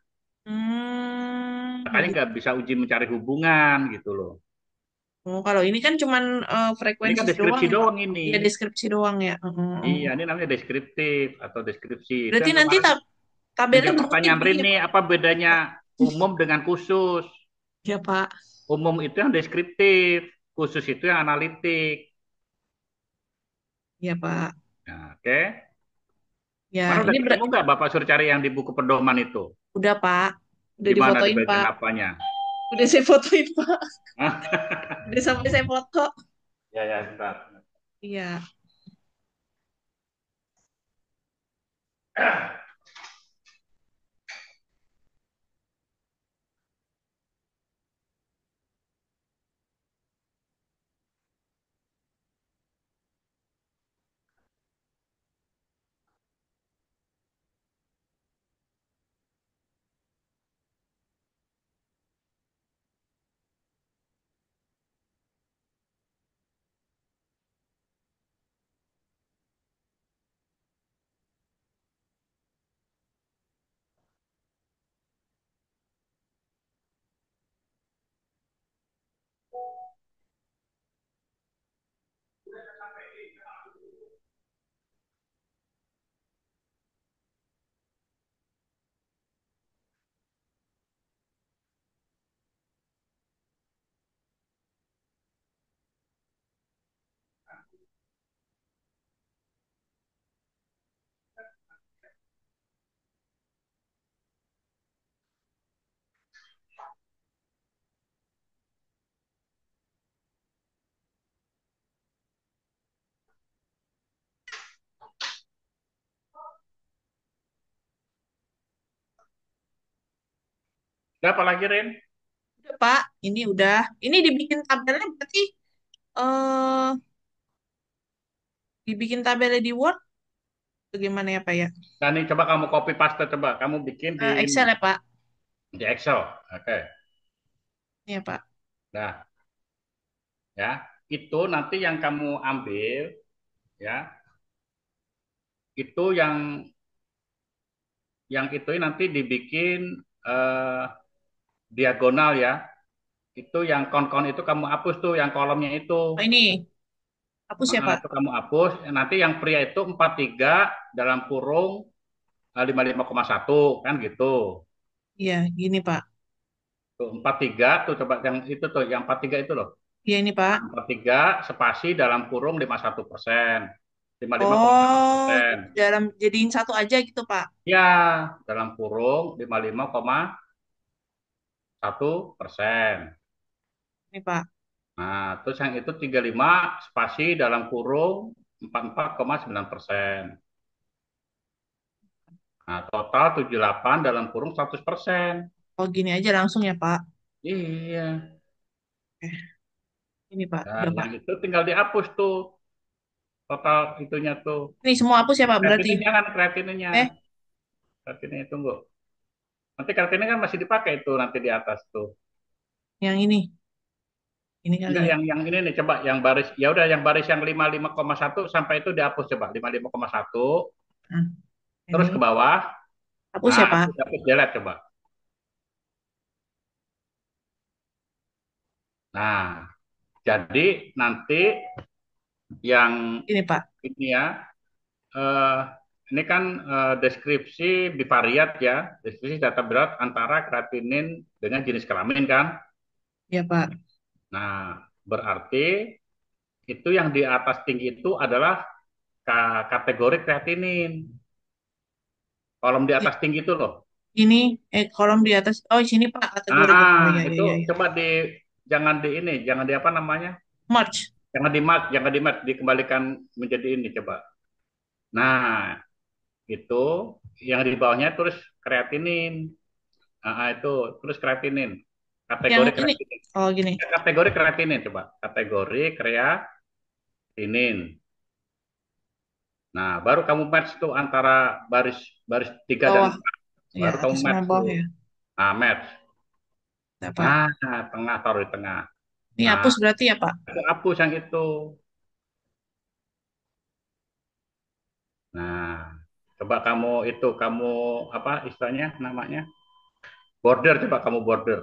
Makanya gitu. nggak bisa uji mencari hubungan gitu loh. Oh, kalau ini kan cuman Ini frekuensi kan doang deskripsi ya Pak. doang ini. Iya deskripsi doang ya. Heeh. Iya, ini namanya deskriptif atau deskripsi. Itu Berarti yang nanti kemarin tabelnya menjawab bentuknya pertanyaan gini ya Rini, Pak. apa bedanya umum dengan khusus? Ya Pak. Umum itu yang deskriptif, khusus itu yang analitik. Ya Pak. Nah, oke. Ya Mana udah ini ketemu nggak Bapak suruh cari yang di buku pedoman itu? udah Pak. Udah Gimana di difotoin bagian Pak. apanya? Udah saya fotoin Pak. Hah? Udah sampai saya foto. Ya, ya, sebentar. Iya. Udah apa lagi, Rin? Udah Pak. Ini udah. Ini dibikin tabelnya berarti eh dibikin tabelnya di Word bagaimana ya Pak ya? Nah, nih coba kamu copy paste, coba kamu bikin di ini, Excel ya Pak. di Excel. Oke. Iya Pak. Nah, ya, itu nanti yang kamu ambil, ya, itu yang itu nanti dibikin eh, diagonal ya. Itu yang kon-kon itu kamu hapus tuh, yang kolomnya itu. Oh ini hapus ya Pak. Itu kamu hapus. Nanti yang pria itu 43 dalam kurung 55,1 kan gitu. Iya, gini Pak. Tuh 43 tuh coba yang itu tuh, yang 43 itu loh. Iya ini Pak. 43 spasi dalam kurung 51%. 55,1%. Oh, dalam jadiin satu aja gitu Pak. Ya, dalam kurung 55,1%. Ini Pak. Nah, terus yang itu 35 spasi dalam kurung 44,9%. Nah, total 78 dalam kurung 100%. Oh, gini aja langsung ya Pak. Iya. Eh, ini Pak. Nah, Udah Pak. yang itu tinggal dihapus tuh total itunya tuh. Ini semua hapus ya Pak berarti. Kreatinnya kan kreatinnya. Eh, Kreatinnya tunggu. Nanti kreatinnya kan masih dipakai tuh nanti di atas tuh. yang ini. Ini kali Enggak ya. yang ini nih coba yang baris ya udah yang baris yang 55,1 sampai itu dihapus coba 55,1. Nah, terus ke Ini bawah. hapus Nah, ya, Pak. hapus delete coba. Nah, jadi nanti yang Ini, Pak. ini ya, eh, ini kan deskripsi bivariat ya, deskripsi data berat antara kreatinin dengan jenis kelamin kan. Ya, Pak. Nah, berarti itu yang di atas tinggi itu adalah kategori kreatinin. Kolom di I- atas tinggi itu loh. Ini kolom di atas. Oh, di sini, Pak, kategori. Oh, Ah, ya, ya, itu ya, ya. coba jangan di ini, jangan di apa namanya? Merge. Jangan di mark, dikembalikan menjadi ini coba. Nah, itu yang di bawahnya terus kreatinin. Itu terus kreatinin. Yang Kategori ini. kreatinin. Oh, gini. Kategori kreatinin coba. Kategori kreatinin. Nah, baru kamu match tuh antara baris baris 3 dan Bawah. 4. Ya, Baru kamu atas sama match tuh. bawah ya. Nah, match. Ya, Pak. Nah, tengah taruh di tengah. Ini Nah, hapus berarti ya, Pak. itu hapus yang itu. Nah, coba kamu apa istilahnya namanya? Border, coba kamu border.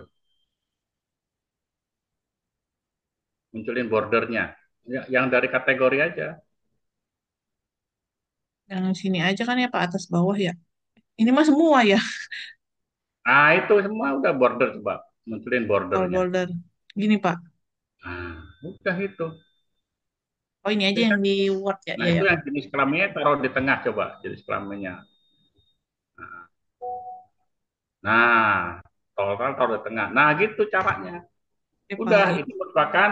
Munculin bordernya. Ya, yang dari kategori aja. Yang sini aja kan ya, Pak, atas bawah ya. Ini mah semua ya. Nah, itu semua udah border coba. Munculin All bordernya. border. Gini, Pak. Nah, udah itu. Oh, ini aja Ya yang kan? di Word ya. Nah, Ya, itu ya, yang Pak. jenis kelaminnya taruh di tengah coba, jenis kelaminnya. Nah, total taruh di tengah. Nah, gitu caranya. Ya, Udah, Pak. itu merupakan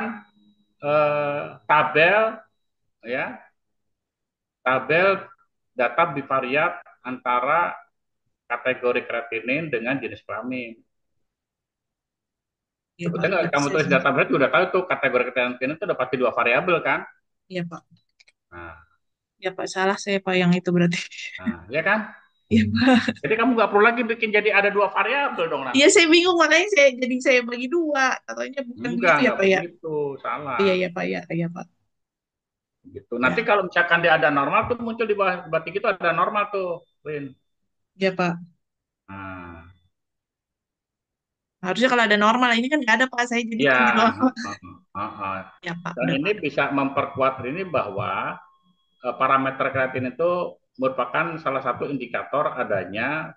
tabel ya, tabel data bivariat antara kategori kreatinin dengan jenis kelamin. Iya, Pak. Sebetulnya kalau Berarti kamu saya tulis sendiri. data berat udah tahu tuh kategori kreatinin itu udah pasti dua variabel kan? Iya, Pak. Nah, Ya, Pak. Salah saya, Pak, yang itu berarti. ya kan? Iya, Pak. Jadi kamu nggak perlu lagi bikin jadi ada dua variabel dong Iya, nanti. saya bingung. Makanya saya bagi dua. Katanya bukan begitu ya, Enggak Pak, ya. begitu, salah. Iya, ya, Pak. Ya, iya, Pak. Gitu. Nanti Ya. kalau misalkan dia ada normal tuh muncul di bawah batik itu ada normal tuh, Win. Ya, Pak. Nah, Harusnya kalau ada normal. Ini kan nggak ada, Pak. Saya jadi ya, tanya doang. Ya, Pak. dan Udah, ini Pak. bisa memperkuat ini bahwa parameter kreatin itu merupakan salah satu indikator adanya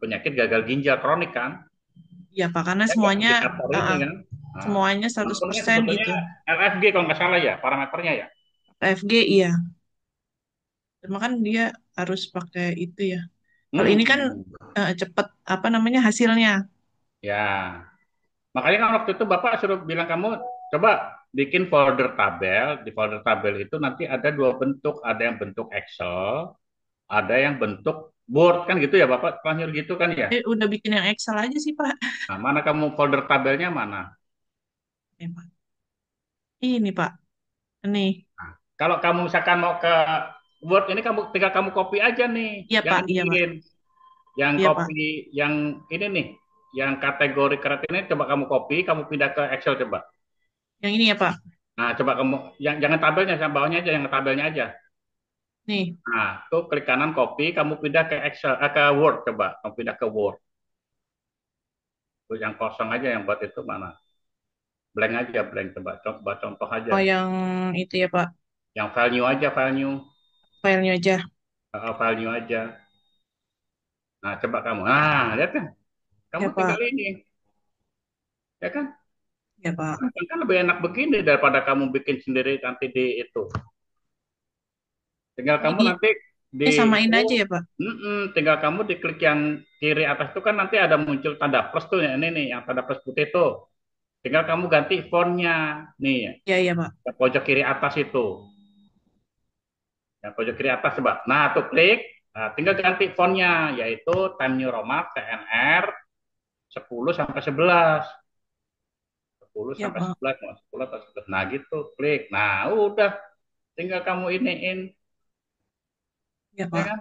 penyakit gagal ginjal kronik kan? Ya, Pak. Karena Ya, nggak? semuanya, Indikator uh, ini uh, kan? Nah, semuanya nomornya 100% sebetulnya itu. LFG kalau nggak salah ya parameternya ya. FG, iya. Cuma kan dia harus pakai itu ya. Kalau ini kan Hmm. cepet apa namanya hasilnya. Ya, makanya kan waktu itu Bapak suruh bilang kamu coba bikin folder tabel. Di folder tabel itu nanti ada dua bentuk, ada yang bentuk Excel, ada yang bentuk Word kan gitu ya Bapak terakhir gitu kan ya. Udah bikin yang Excel aja sih, Pak. Nah, mana kamu folder tabelnya mana? Ya, Pak. Ini, Pak. Nih. Nah, kalau kamu misalkan mau ke Word ini kamu tinggal kamu copy aja nih Iya, yang Pak. Iya, Pak. ini, yang Iya, Pak. copy yang ini nih, yang kategori kreatif ini coba kamu copy, kamu pindah ke Excel coba. Yang ini ya, Pak. Nah, coba kamu yang jangan tabelnya, yang bawahnya aja, yang tabelnya aja. Nih. Nah, tuh klik kanan copy, kamu pindah ke Excel, ke Word coba, kamu pindah ke Word. Tuh yang kosong aja yang buat itu mana? Blank aja, blank coba, coba contoh aja. Oh, yang itu ya, Pak. Yang value aja, value, Filenya aja. value aja. Nah, coba kamu. Nah, lihat kan? Kamu Ya, tinggal Pak. ini, ya kan? Ya, Pak. Kan lebih enak begini daripada kamu bikin sendiri nanti di itu. Tinggal kamu Ini nanti di samain itu, aja ya, Pak. tinggal kamu diklik yang kiri atas itu kan nanti ada muncul tanda plus tuh ya, ini nih yang tanda plus putih tuh. Tinggal kamu ganti fontnya nih Ya, ya, Pak. yang pojok kiri atas itu, yang pojok kiri atas coba. Nah tuh klik, nah, tinggal ganti fontnya yaitu Time New Roman TNR 10 sampai 11. 10 Ya, sampai Pak. 11, 10 atau 11. Nah gitu, klik. Nah udah, tinggal kamu iniin, Ya, ya Pak. kan?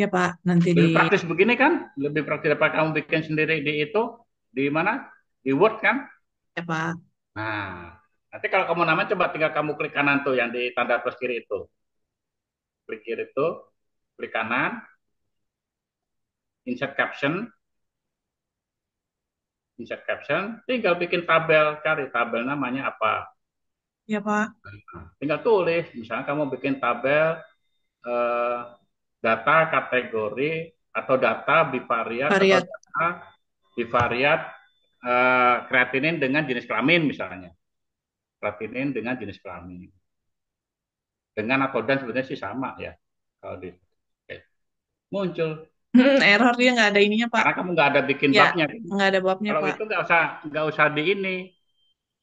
Ya, Pak. Nanti di Lebih praktis begini kan? Lebih praktis daripada kamu bikin sendiri di itu, di mana? Di Word kan? ya, Pak. Nah, Nanti kalau kamu namain coba tinggal kamu klik kanan tuh yang di tanda plus kiri itu. Klik kiri itu, klik kanan, insert caption, insert caption, tinggal bikin tabel, cari tabel namanya apa. Ya, Pak. Nah, tinggal tulis, misalnya kamu bikin tabel eh, data kategori atau data bivariat atau Variat. data bivariat kreatinin dengan jenis kelamin misalnya. Kreatinin dengan jenis kelamin. Dengan atau dan sebenarnya sih sama ya. Kalau di oke. Muncul Error dia nggak ada ininya, Pak. karena kamu nggak ada bikin Ya, babnya. nggak ada babnya, Kalau Pak. itu nggak usah di ini.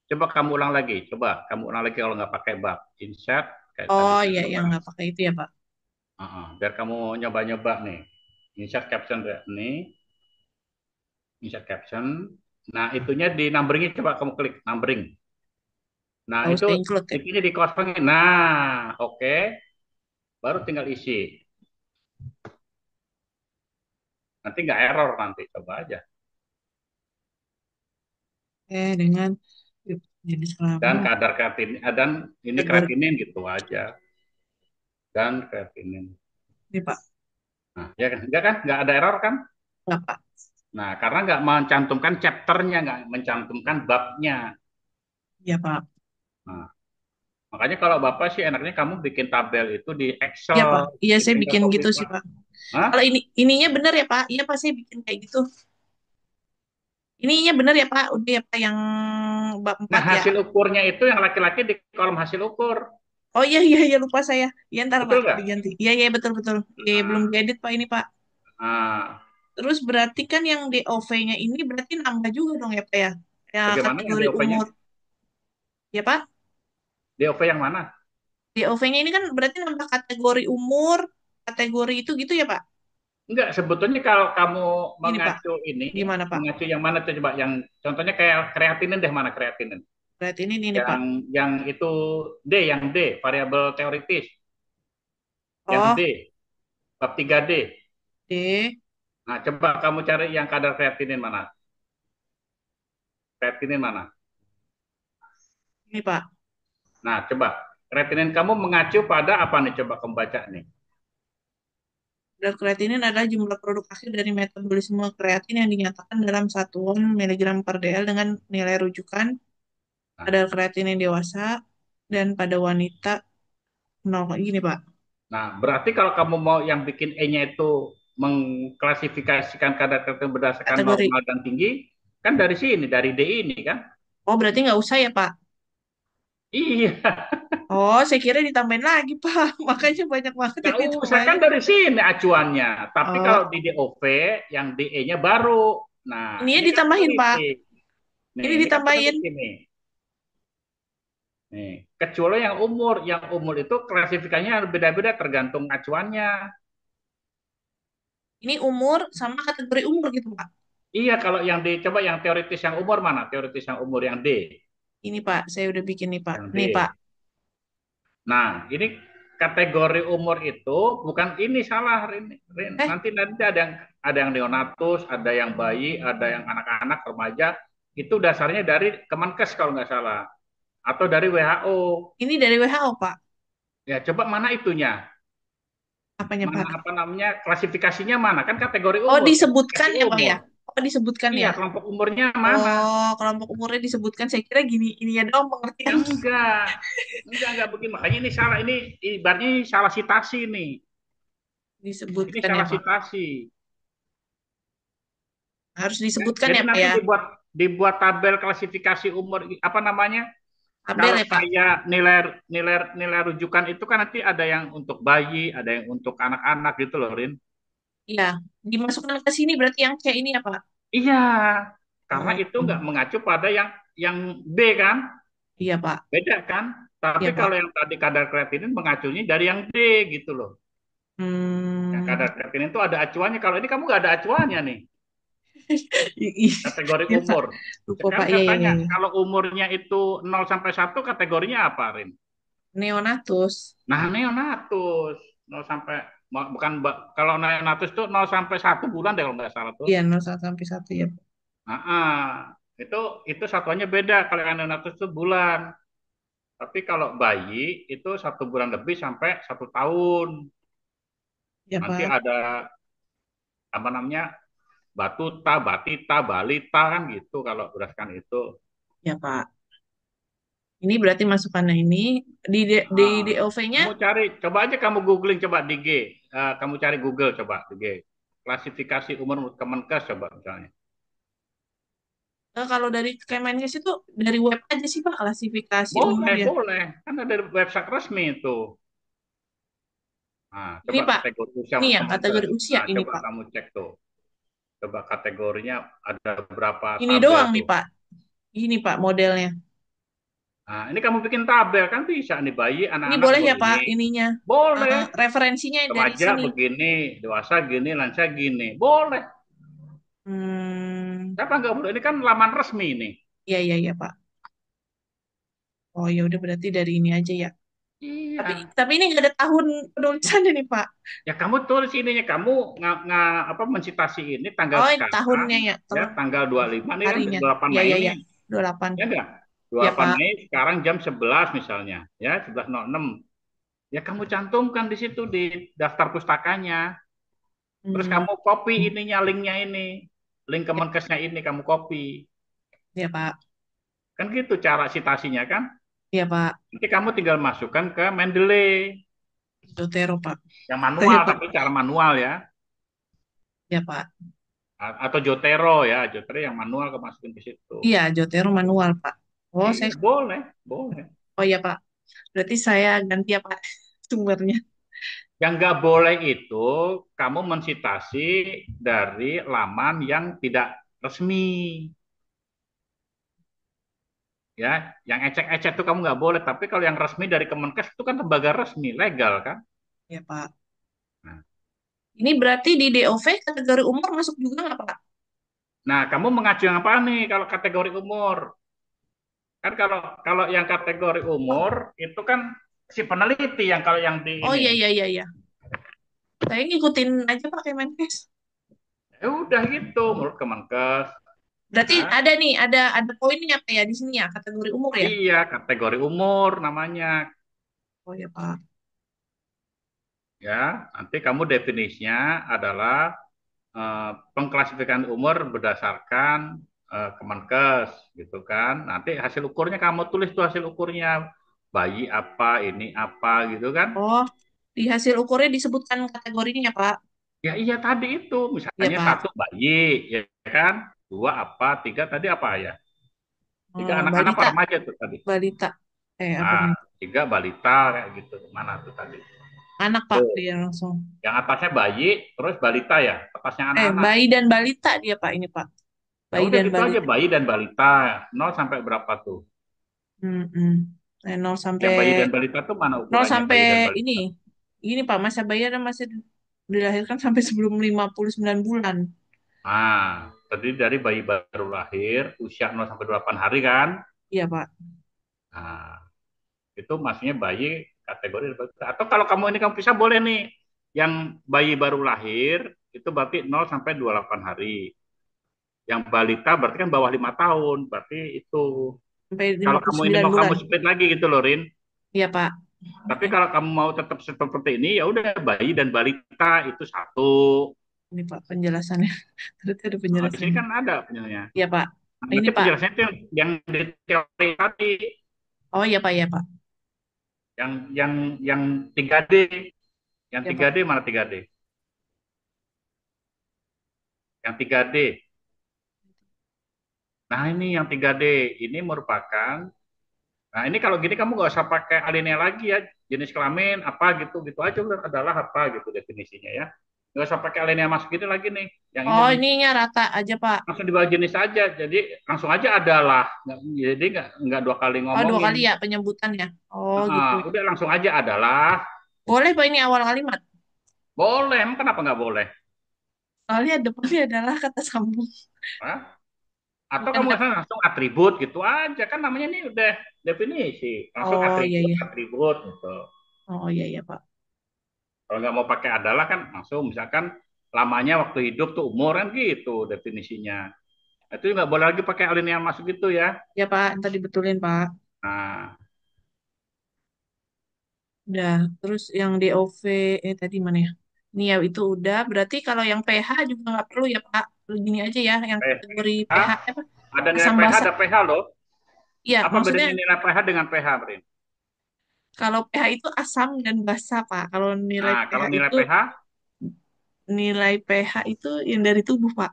Coba kamu ulang lagi. Coba kamu ulang lagi kalau nggak pakai bab. Insert kayak tadi Oh, kan iya, coba. yang nggak pakai itu ya, Pak. Biar kamu nyoba-nyoba nih. Insert caption nih. Insert caption. Nah, itunya di numbering coba kamu klik numbering. Nah, Nggak itu usah include ya. itunya dikosongin. Nah, oke. Baru tinggal isi. Nanti nggak error nanti. Coba aja. Dengan jenis Dan kelamin kadar kreatinin, dan ini kategori kreatinin gitu aja. Dan kreatinin. ini, Pak. Nah, ya kan? Enggak kan? Nggak ada error kan? Nggak, Pak. Nah, karena nggak mencantumkan chapternya, nggak mencantumkan babnya. Iya, Pak. Nah, makanya kalau Bapak sih enaknya kamu bikin tabel itu di Iya, Excel, Pak. Iya, di saya tinggal bikin copy gitu sih, Pak. Pak. Hah? Kalau ininya bener ya, Pak? Iya, Pak, saya bikin kayak gitu. Ininya bener ya, Pak? Udah ya, Pak, yang bab Nah, 4 ya. hasil ukurnya itu yang laki-laki di kolom hasil ukur. Oh iya, iya, iya, lupa saya. Iya, ntar, Pak, Betul nggak? diganti. Iya, iya, betul, betul. Iya, iya, belum Nah, diedit, Pak, ini, Pak. nah, Terus berarti kan yang DOV-nya ini berarti nambah juga dong ya, Pak ya? Ya, bagaimana yang kategori DOV-nya? umur. Ya, Pak? DOV yang mana? DOV-nya ini kan berarti nambah kategori umur, kategori itu gitu ya, Pak? Enggak, sebetulnya kalau kamu Gini, Pak. mengacu ini, Gimana, Pak? mengacu yang mana tuh coba? Yang contohnya kayak kreatinin deh, mana kreatinin? Berarti ini Yang Pak. yang itu yang D, variabel teoritis. Yang Oh, D, bab 3D. D. Nah, coba kamu cari yang kadar kreatinin mana? Kreatinin mana? Ini, Pak. Nah, coba kreatinin kamu mengacu pada apa nih? Coba kamu baca nih. Kadar kreatinin adalah jumlah produk akhir dari metabolisme kreatin yang dinyatakan dalam satuan miligram per dl dengan nilai rujukan Nah, kadar kreatinin dewasa dan pada wanita 0. Gini, Pak. nah, berarti kalau kamu mau yang bikin E-nya itu mengklasifikasikan kadar kreatinin berdasarkan Kategori. normal dan tinggi, kan dari sini, dari D ini kan? Oh, berarti nggak usah ya, Pak? Iya, Oh, saya kira ditambahin lagi, Pak. Makanya banyak banget nggak yang usah kan ditambahin. dari sini acuannya. Tapi Oh, kalau di DOV yang DE-nya baru. Nah, ininya ini kan ditambahin, Pak. teliti. Nih, Ini ini kan ditambahin. peneliti nih. Nih, kecuali yang umur itu klasifikasinya beda-beda tergantung acuannya. Ini umur sama kategori umur gitu, Pak. Iya, kalau yang dicoba yang teoritis yang umur mana? Teoritis yang umur yang D, Ini, Pak. Saya udah bikin nih, Pak. yang Nih, Pak. D. Nah, ini kategori umur itu bukan ini salah, Eh, nanti nanti ada yang neonatus, ada yang bayi, ada yang anak-anak remaja. Itu dasarnya dari Kemenkes kalau nggak salah, atau dari WHO. ini dari WHO, Pak. Ya, coba mana itunya? Apanya, Mana Pak? apa namanya? Klasifikasinya mana? Kan kategori Oh, umur, disebutkan klasifikasi ya, Pak umur. ya? Oh, disebutkan Iya, ya? kelompok umurnya mana? Oh, kelompok umurnya disebutkan. Saya kira gini, ini ya dong pengertian. Ya enggak begini. Makanya ini salah, ini ibaratnya ini salah sitasi nih. Ini Disebutkan ya, salah Pak. sitasi. Harus disebutkan Jadi ya, Pak nanti ya? dibuat tabel klasifikasi umur apa namanya? Tabel Kalau ya, Pak? kayak nilai nilai nilai rujukan itu kan nanti ada yang untuk bayi, ada yang untuk anak-anak gitu loh, Rin. Iya. Dimasukkan ke sini berarti yang C ini ya, Pak? Iya, karena Oh, itu nggak mengacu pada yang B kan, iya, Pak. beda kan. Tapi Iya, kalau Pak. yang tadi kadar kreatinin mengacunya dari yang D gitu loh. Yang Hmm. kadar kreatinin itu ada acuannya. Kalau ini kamu nggak ada acuannya nih, kategori Iya, Pak. umur. Lupa, Pak. Sekarang Iya, saya iya, iya, tanya, iya. kalau umurnya itu 0 sampai 1 kategorinya apa, Rin? Neonatus. Nah, neonatus 0 sampai bukan kalau neonatus itu 0 sampai 1 bulan deh kalau nggak salah tuh. Iya, 0 sampai 1 ya, Pak. Nah, itu satuannya beda kalau yang neonatus itu bulan. Tapi kalau bayi itu 1 bulan lebih sampai 1 tahun. Ya, Nanti Pak. ada apa namanya batuta, batita, balita kan gitu kalau berdasarkan itu. Ya, Pak. Ini berarti masukannya ini di Ah, DOV-nya. kamu cari, coba aja kamu googling coba di G. Kamu cari Google coba di G. Klasifikasi umur Kemenkes coba misalnya. Kalau dari Kemenkes itu dari web aja sih Pak klasifikasi umur Boleh, ya. boleh. Kan ada website resmi itu. Nah, Ini coba Pak, kategori usia ini ya Kemenkes. kategori usia Nah, ini coba Pak. kamu cek tuh. Coba kategorinya ada berapa Ini tabel doang nih tuh. Pak. Ini Pak modelnya. Nah, ini kamu bikin tabel kan bisa nih bayi Ini anak-anak boleh umur ya ini. Pak ininya. Boleh. Referensinya dari Remaja sini. begini, dewasa gini, lansia gini. Boleh. Hmm, Siapa nggak boleh? Ini kan laman resmi nih. ya ya ya Pak. Oh ya udah berarti dari ini aja ya. Tapi Iya. tapi ini nggak ada tahun penulisannya nih Pak. Ya kamu tulis ininya, kamu apa mensitasi ini tanggal Oh ini sekarang, tahunnya ya, ya tahun tanggal 25 ini kan harinya. 28 Ya Mei ya ini, ya. 28. ya enggak? Ya 28 Pak. Mei sekarang jam 11 misalnya, ya 11.06. Ya kamu cantumkan di situ di daftar pustakanya. Terus Hmm, kamu copy ininya, linknya ini, link ya, Kemenkesnya ini kamu copy. ya Pak. Kan gitu cara citasinya kan. Ya Pak. Nanti kamu tinggal masukkan ke Mendeley Zotero Pak. yang Ya manual, Pak. tapi cara manual ya. Ya Pak. Atau Jotero ya, Jotero yang manual kamu masukin ke situ. Iya, Jotero manual, Pak. Oh, Iya, saya, boleh, boleh. oh ya, Pak. Berarti saya ganti ya, Pak, sumbernya. Yang nggak boleh itu kamu mensitasi dari laman yang tidak resmi, ya. Yang ecek-ecek itu kamu nggak boleh. Tapi kalau yang resmi dari Kemenkes itu kan lembaga resmi, legal kan. Ya, Pak. Nah, Ini berarti di DOV kategori umur masuk juga nggak, Pak? nah, kamu mengacu yang apa nih kalau kategori umur? Kan kalau kalau yang kategori Oh, umur itu kan si peneliti yang kalau yang di oh ini. iya, iya, iya, iya. Saya ngikutin aja, Pak, Kemenkes. Ya udah gitu menurut Kemenkes. Berarti Nah, ada nih, ada poinnya, Pak, ya, di sini ya, kategori umur ya? iya, kategori umur namanya. Oh ya, Pak. Ya, nanti kamu definisinya adalah pengklasifikasian umur berdasarkan Kemenkes, gitu kan. Nanti hasil ukurnya kamu tulis tuh hasil ukurnya. Bayi apa, ini apa, gitu kan. Oh, di hasil ukurnya disebutkan kategorinya ya, Pak? Ya iya tadi itu, Ya, misalnya Pak. 1 bayi, ya kan. 2 apa, 3 tadi apa ya? 3 anak-anak apa Balita, remaja tuh tadi. balita. Apa Nah, nih? 3 balita kayak gitu. Mana tuh tadi? Anak, Pak, Tuh. dia langsung. Yang atasnya bayi, terus balita ya. Atasnya anak-anak. Bayi dan balita dia, Pak, ini, Pak. Ya Bayi udah dan gitu aja, balita. bayi dan balita. 0 sampai berapa tuh? Mm-mm. 0 sampai Yang bayi dan balita tuh mana 0 ukurannya sampai bayi dan ini. balita? Ini Pak, masa bayar masih dilahirkan sampai sebelum 59 bulan. Nah, terdiri dari bayi baru lahir, usia 0 sampai 8 hari kan? Iya, Pak. Nah, itu maksudnya bayi kategori balita. Atau kalau kamu ini kamu bisa boleh nih, yang bayi baru lahir itu berarti 0 sampai 28 hari. Yang balita berarti kan bawah 5 tahun, berarti itu. Sampai Kalau kamu ini 59 mau kamu bulan. split lagi gitu loh, Rin. Iya, Pak. Tapi kalau kamu mau tetap seperti ini, ya udah bayi dan balita itu satu. Ini Pak penjelasannya. Ternyata ada Nah, di sini penjelasannya. kan ada penjelasannya. Iya, Pak. Nah, Ini, nanti Pak. penjelasannya itu yang di teori tadi, Oh, iya, Pak. Iya, Pak. yang yang yang 3D, yang Iya, tiga Pak. d mana 3D? Yang 3D. Nah, ini yang 3D ini merupakan. Nah, ini kalau gini kamu nggak usah pakai alinea lagi ya. Jenis kelamin apa gitu gitu aja udah adalah apa gitu definisinya ya. Nggak usah pakai alinea masuk gini lagi nih. Yang ini Oh, nih. ininya rata aja, Pak. Langsung di bawah jenis aja. Jadi langsung aja adalah. Jadi nggak 2 kali Oh, 2 kali ngomongin. ya penyebutannya. Oh, gitu. Udah langsung aja adalah. Boleh, Pak, ini awal kalimat. Boleh, emang kenapa nggak boleh? Soalnya depannya adalah kata sambung. Hah? Atau Bukan kamu kata... langsung atribut gitu aja kan namanya ini udah definisi. Langsung Oh, iya, atribut iya. atribut gitu. Oh, iya, iya, Pak. Kalau nggak mau pakai adalah kan langsung misalkan lamanya waktu hidup tuh umur kan gitu definisinya. Itu nggak boleh lagi pakai alinea masuk gitu ya. Ya, Pak. Ntar dibetulin, Pak. Nah, Udah. Terus yang DOV, tadi mana ya? Ini ya itu udah. Berarti kalau yang PH juga nggak perlu ya Pak. Gini aja ya, yang kategori PH PH, apa? ada nilai Asam PH, basa. ada PH loh. Iya, Apa maksudnya bedanya nilai PH dengan PH, Brin? kalau PH itu asam dan basa Pak. Kalau nilai Nah, PH kalau nilai itu PH, nilai pH itu yang dari tubuh Pak.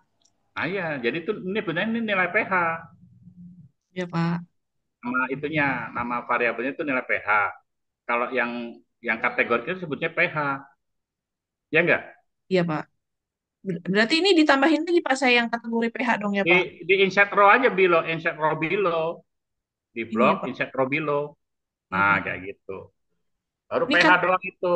nah ya, jadi itu ini benar ini nilai pH. Ya Pak. Nama itunya, nama variabelnya itu nilai pH. Kalau yang kategori itu sebutnya pH. Ya enggak? Iya Pak. Berarti ini ditambahin lagi Pak saya yang kategori pH dong ya Pak. Di insert row aja below, insert row below. Di Ini ya blok, Pak. insert row below. Ya Nah, Pak. kayak gitu. Baru Ini pH kan doang itu.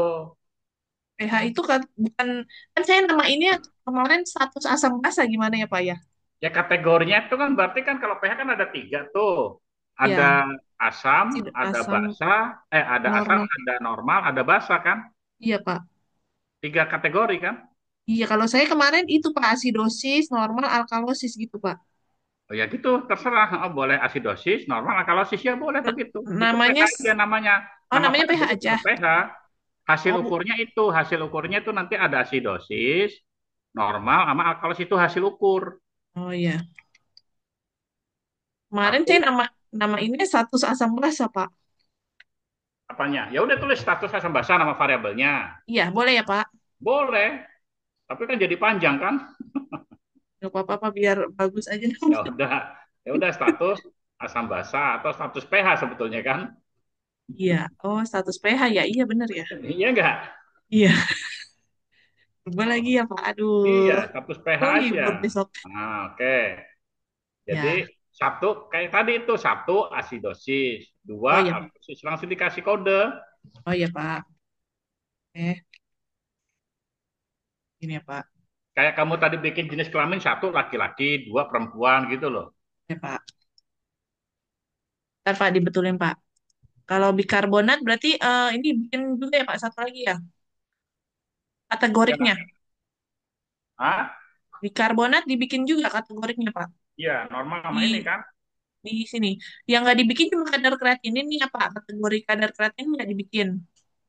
pH itu kan bukan, kan saya nama ini kemarin status asam basa gimana ya Pak ya? Ya kategorinya itu kan berarti kan kalau pH kan ada tiga tuh. Ya, Ada asam, ada asam basa, ada asam, normal. ada normal, ada basa kan? Iya Pak. Tiga kategori kan? Iya kalau saya kemarin itu Pak asidosis, normal, alkalosis gitu Pak. Oh ya gitu, terserah. Oh, boleh asidosis, normal, alkalosis ya boleh begitu. Itu pH Namanya aja namanya. oh Nama namanya pH variabelnya aja. juga pH. Oh, Hasil ukurnya itu nanti ada asidosis, normal, sama alkalosis itu hasil ukur. oh iya. Kemarin saya Satu, nama nama ini status asam basa Pak. apanya? Ya udah tulis status asam basa nama variabelnya. Iya boleh ya Pak. Boleh, tapi kan jadi panjang kan? Gak apa-apa Pak, biar bagus aja. Ya udah, ya udah status asam basa atau status pH sebetulnya kan? Iya. Oh status pH ya. Iya bener ya. Iya enggak? Iya. Coba lagi Oh, ya Pak. iya, Aduh. status pH Oh aja. libur besok. Nah, oke. Jadi Ya. satu kayak tadi itu satu asidosis, dua Oh ya. alkalosis langsung dikasih kode. Oh ya Pak. Ini ya Pak. Kayak kamu tadi bikin jenis kelamin satu laki-laki, dua perempuan gitu loh. Ya Pak. Ntar Pak dibetulin Pak. Kalau bikarbonat berarti ini bikin juga ya Pak. Satu lagi ya. Ya, Kategoriknya. ah, Bikarbonat dibikin juga kategoriknya Pak. iya normal sama ini Di kan? di sini. Yang nggak dibikin cuma kadar kreatinin nih ya Pak. Kategori kadar kreatinin nggak dibikin.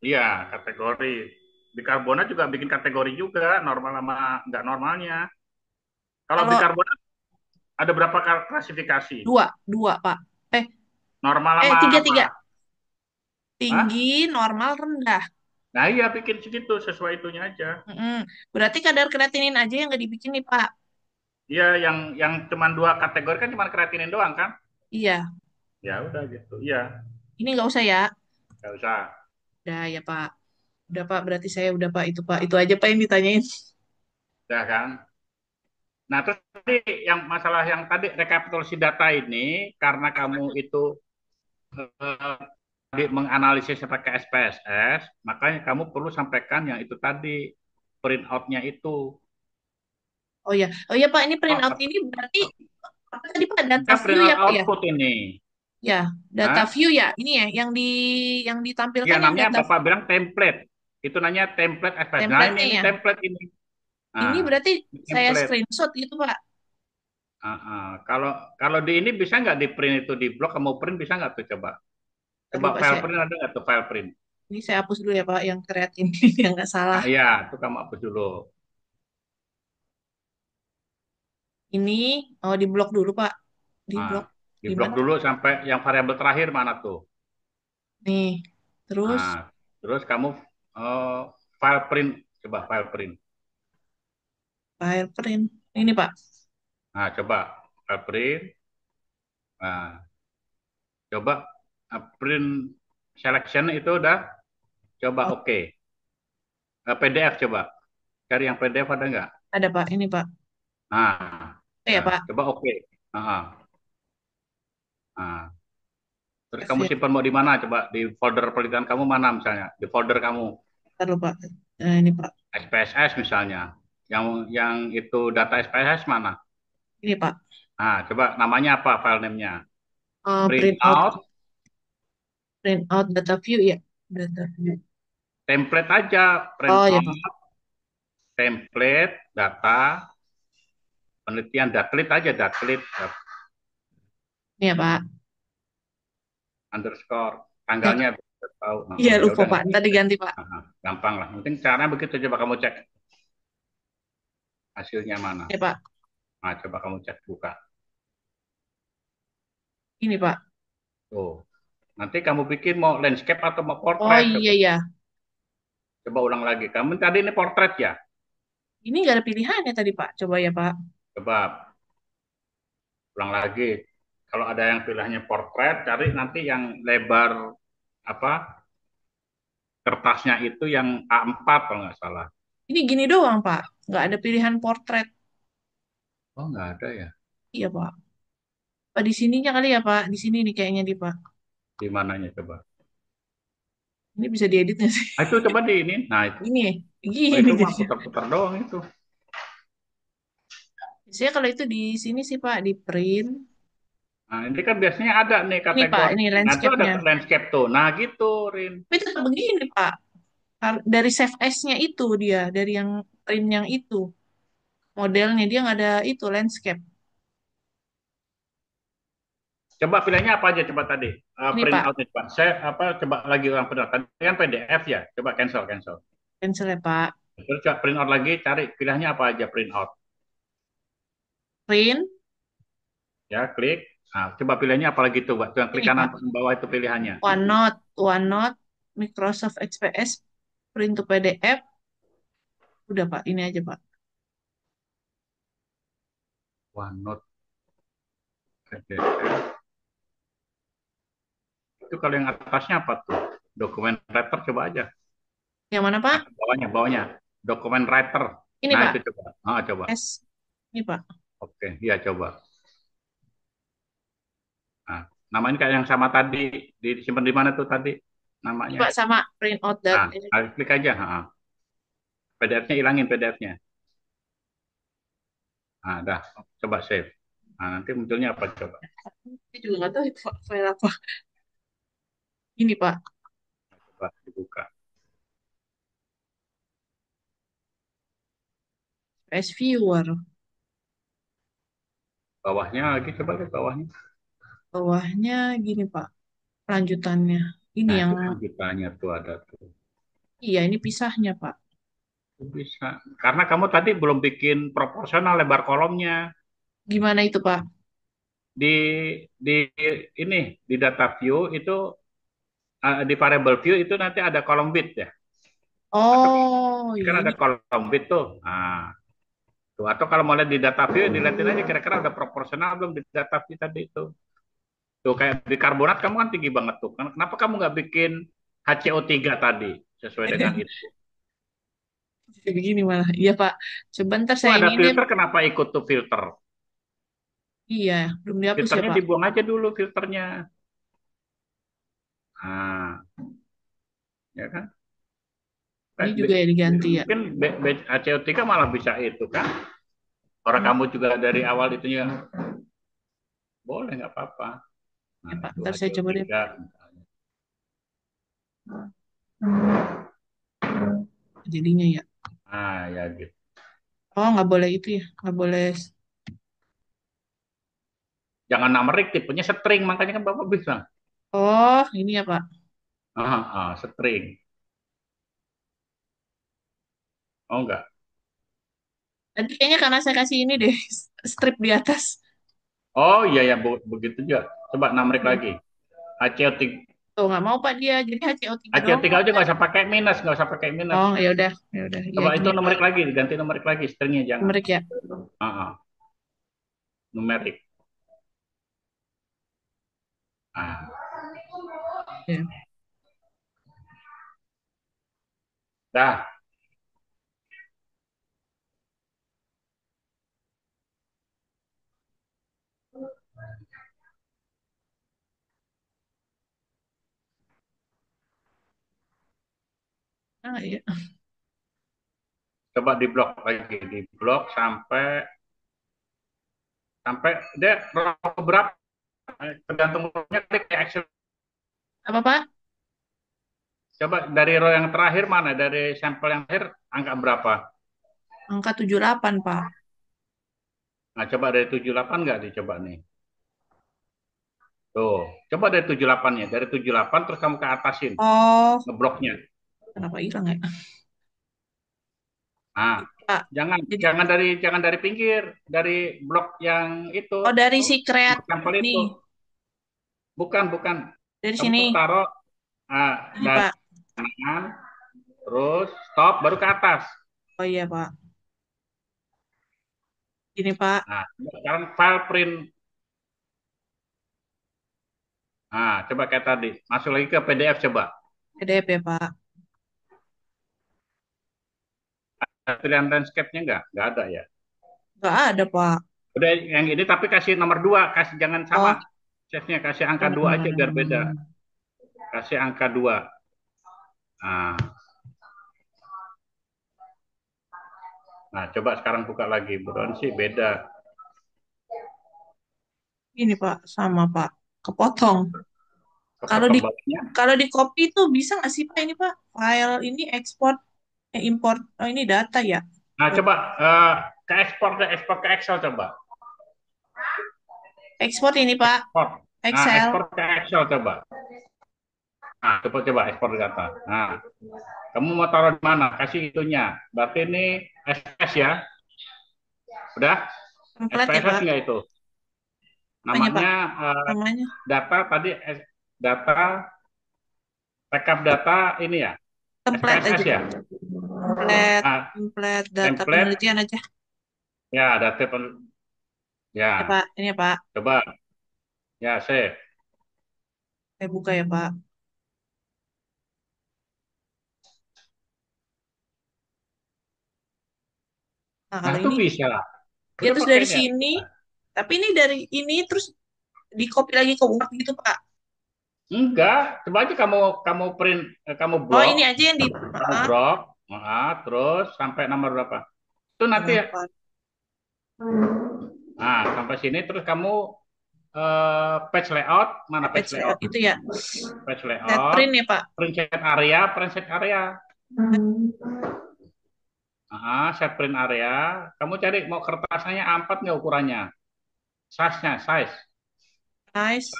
Iya, kategori. Bikarbonat juga bikin kategori juga, normal sama nggak normalnya. Kalau Kalau bikarbonat ada berapa klasifikasi? dua, dua Pak. Eh, Normal sama tiga, apa? tiga. Hah? Tinggi, normal, rendah. Nah iya bikin segitu sesuai itunya aja. Mm-mm. Berarti kadar kreatinin aja yang nggak dibikin nih Pak. Iya, yang cuma dua kategori kan cuma kreatinin doang kan? Iya, Ya udah gitu. Iya, ini nggak usah ya. nggak usah. Udah ya Pak. Udah Pak, berarti saya udah Pak. Itu Pak, itu aja Pak yang ditanyain. Ya kan? Nah, terus tadi yang masalah yang tadi rekapitulasi data ini karena kamu itu menganalisis pakai SPSS, makanya kamu perlu sampaikan yang itu tadi print out-nya itu. Oh ya Pak, ini print out Oh, ini berarti apa tadi Pak? Data kan view print ya out Pak ya? output ini. Ya, data Hah? view ya. Ini ya, yang Ya, ditampilkan yang namanya data Bapak bilang template. Itu namanya template SPS. Nah, template-nya ini ya. template ini. Ini Nah, berarti ini saya template. screenshot gitu Pak. Kalau kalau di ini bisa nggak di print itu di blok kamu print bisa nggak tuh coba? Ntar Coba dulu Pak, file saya, print ada nggak tuh file print? ini saya hapus dulu ya Pak, yang kreatin yang nggak salah. Nah, iya, itu kamu hapus dulu. Ini, oh di blok dulu Pak. Di Nah, blok, di di blok mana dulu Pak? sampai yang variabel terakhir mana tuh? Nih, terus Nah, terus kamu eh, file print, coba file print. file print. Ini Pak. Nah, coba file print. Nah, coba print selection itu udah, coba Oh, oke. PDF coba, cari yang PDF ada nggak? ada Pak, ini Pak. Nah, Oh ya Pak. coba oke. Nah, terus kamu F-nya. simpan mau di mana? Coba di folder penelitian kamu mana misalnya? Di folder kamu Ntar dulu Pak. Ini Pak. SPSS misalnya. Yang itu data SPSS mana? Ini Pak. Nah, coba namanya apa file name-nya? Print Print out, out print out data view ya. Data view. template aja, print Oh ya Pak. out template data penelitian datlit aja datlit Ini ya Pak. underscore Ya, tanggalnya Tahu. Iya Ya lupa udah Pak, nanti ntar diganti Pak. gampang lah. Mungkin caranya begitu, coba kamu cek hasilnya mana. Ya Pak, Nah, coba kamu cek buka. ini Pak. Tuh. Nanti kamu bikin mau landscape atau mau Oh portrait. iya Coba, ya, coba ulang lagi. Kamu tadi ini portrait ya? ini nggak ada pilihannya tadi Pak. Coba ya Pak. Coba ulang lagi. Kalau ada yang pilihannya portrait, cari nanti yang lebar apa kertasnya itu yang A4 kalau nggak salah. Ini gini doang Pak, nggak ada pilihan portrait. Oh, nggak ada ya? Iya Pak. Pak di sininya kali ya Pak, di sini nih kayaknya di Pak. Di mananya coba? Ini bisa diedit nggak sih? Nah, itu coba di ini. Nah, itu. Gini, Oh, gini itu mah jadi. putar-putar doang itu. Biasanya kalau itu di sini sih Pak, di print. Nah, ini kan biasanya ada nih Ini Pak, kategori. ini Nah, itu ada landscape-nya. landscape tuh. Nah, gitu, Rin. Tapi tetap begini Pak. Dari save as-nya itu dia, dari yang print yang itu. Modelnya dia nggak ada itu landscape. Coba pilihannya apa aja coba tadi? Ini Print Pak, out coba. Saya apa coba lagi orang print out. Tadi kan PDF ya. Coba cancel cancel. cancel ya Pak. Terus coba print out lagi, cari pilihannya apa aja print out. Print, Ya, klik. Nah, coba pilihannya apa lagi tuh, Pak? Tuh yang klik ini kanan Pak. bawah itu pilihannya. OneNote, Microsoft XPS, print to PDF. Udah Pak, ini aja Pak. OneNote PDF. Itu kalau yang atasnya apa tuh? Dokumen writer coba aja. Yang mana Nah, Pak? bawahnya, bawahnya. Dokumen writer. Ini Nah, Pak, itu coba. Ah, coba. S. Ini Pak. Oke, iya coba. Nah, namanya kayak yang sama tadi. Disimpan di mana tuh tadi Ini namanya? Pak sama print out dat. Nah, klik aja. PDF-nya hilangin PDF-nya. Nah, dah. Coba save. Nah, nanti munculnya apa coba? Saya juga nggak tahu itu Pak, file apa. Ini Pak, Coba dibuka. PS Viewer. Bawahnya lagi, coba lihat bawahnya. Bawahnya gini Pak, lanjutannya. Ini Nah, yang, itu lanjutannya tuh ada tuh. iya ini pisahnya Pak. Itu bisa. Karena kamu tadi belum bikin proporsional lebar kolomnya. Gimana itu Pak? Di di ini di data view itu di variable view itu nanti ada kolom width ya. Atau Oh, kan iya ada ini. kolom width tuh. Nah, tuh. Atau kalau mau lihat di data view, dilihatin aja kira-kira ada proporsional belum di data view tadi itu. Tuh kayak di karbonat kamu kan tinggi banget tuh. Kenapa kamu nggak bikin HCO3 tadi sesuai dengan itu? Jadi begini malah. Iya Pak, sebentar Itu saya ada ini nih. filter, kenapa ikut tuh filter? Iya, belum dihapus ya Filternya Pak. dibuang aja dulu filternya. Nah, ya kan? Ini juga ya diganti ya. Mungkin HCO3 malah bisa itu kan? Orang Hmm, kamu juga dari awal itunya boleh nggak apa-apa. ya Nah, Pak, itu ntar saya coba deh. HCO3 misalnya. Jadinya ya. Nah, ya gitu. Oh, nggak boleh itu ya, nggak boleh. Jangan numerik, tipenya string, makanya kan Bapak bisa. Oh, ini ya Pak. String. Oh enggak. Tadi kayaknya karena saya kasih ini deh, strip di atas. Oh iya ya, begitu juga. Coba numerik lagi. HCO3, Tuh, nggak mau Pak dia. Jadi HCO3 doang HCO3 Pak. aja nggak usah pakai minus, nggak usah pakai minus. Oh, ya udah, ya udah. Ya Coba gini itu ya Pak. numerik lagi, ganti numerik lagi, stringnya jangan. Numerik ya. Ah, ah, numerik. Ah, Ya. dah. Ah, ya. Coba di blok lagi, di blok sampai sampai dia row berapa? Tergantung rownya klik kayak Excel. Apa Pak? Coba dari row yang terakhir mana? Dari sampel yang terakhir angka berapa? Angka 78 Pak. Nah, coba dari 78 nggak dicoba nih. Tuh, coba dari 78-nya. Dari 78 terus kamu ke atasin Oh, ngebloknya. kenapa hilang ya? Nah, Pak, jangan jadi, jangan dari pinggir, dari blok yang itu oh dari tuh, si create sampel itu. nih, Bukan, bukan. dari Kamu sini. taruh Ini dari Pak. kanan, terus stop baru ke atas. Oh iya Pak. Ini Pak. Nah, sekarang file print. Nah, coba kayak tadi. Masuk lagi ke PDF coba. PDF ya Pak. Pilihan landscape-nya nggak ada ya. Nggak ada Pak. Udah yang ini tapi kasih nomor 2, kasih jangan sama. Oh, Save-nya kasih oh, angka 2 aja biar beda. Kasih angka 2. Nah, nah coba sekarang buka lagi. Buruan sih beda. ini Pak, sama Pak. Kepotong. Kalau Kepotong di bawahnya. kalau di copy itu bisa nggak sih Pak ini Pak? File ini ekspor, import. Oh ini data ya. Nah, Buat coba ke ekspor ke Excel coba. ekspor ini Pak. Ekspor. Nah, Excel. ekspor ke Excel coba. Nah, coba ekspor data. Nah, kamu mau taruh di mana? Kasih itunya. Berarti ini SPS ya. Udah? Template ya SPSS Pak. nggak itu? Apanya Pak? Namanya Namanya data tadi data rekap data ini ya. template SPSS aja. ya. Template, Nah, template data template penelitian aja. ya data Ya ya. Pak, ini ya Pak. Coba ya save. Saya buka ya Pak. Nah Nah, kalau itu ini, bisa. ya Udah terus pakai dari ini ya. sini, tapi ini dari ini terus di copy lagi ke Word gitu Pak. Enggak, coba aja kamu print, kamu Oh blok, ini aja yang di, kamu blok, terus sampai nomor berapa? Itu nanti ya. 8. Nah, sampai sini terus kamu page layout, mana page Page layout? layout itu ya. Page Set layout, print ya Pak. print set area. Set print area. Kamu cari mau kertasnya A4 nggak ukurannya? Size-nya, size. Nice.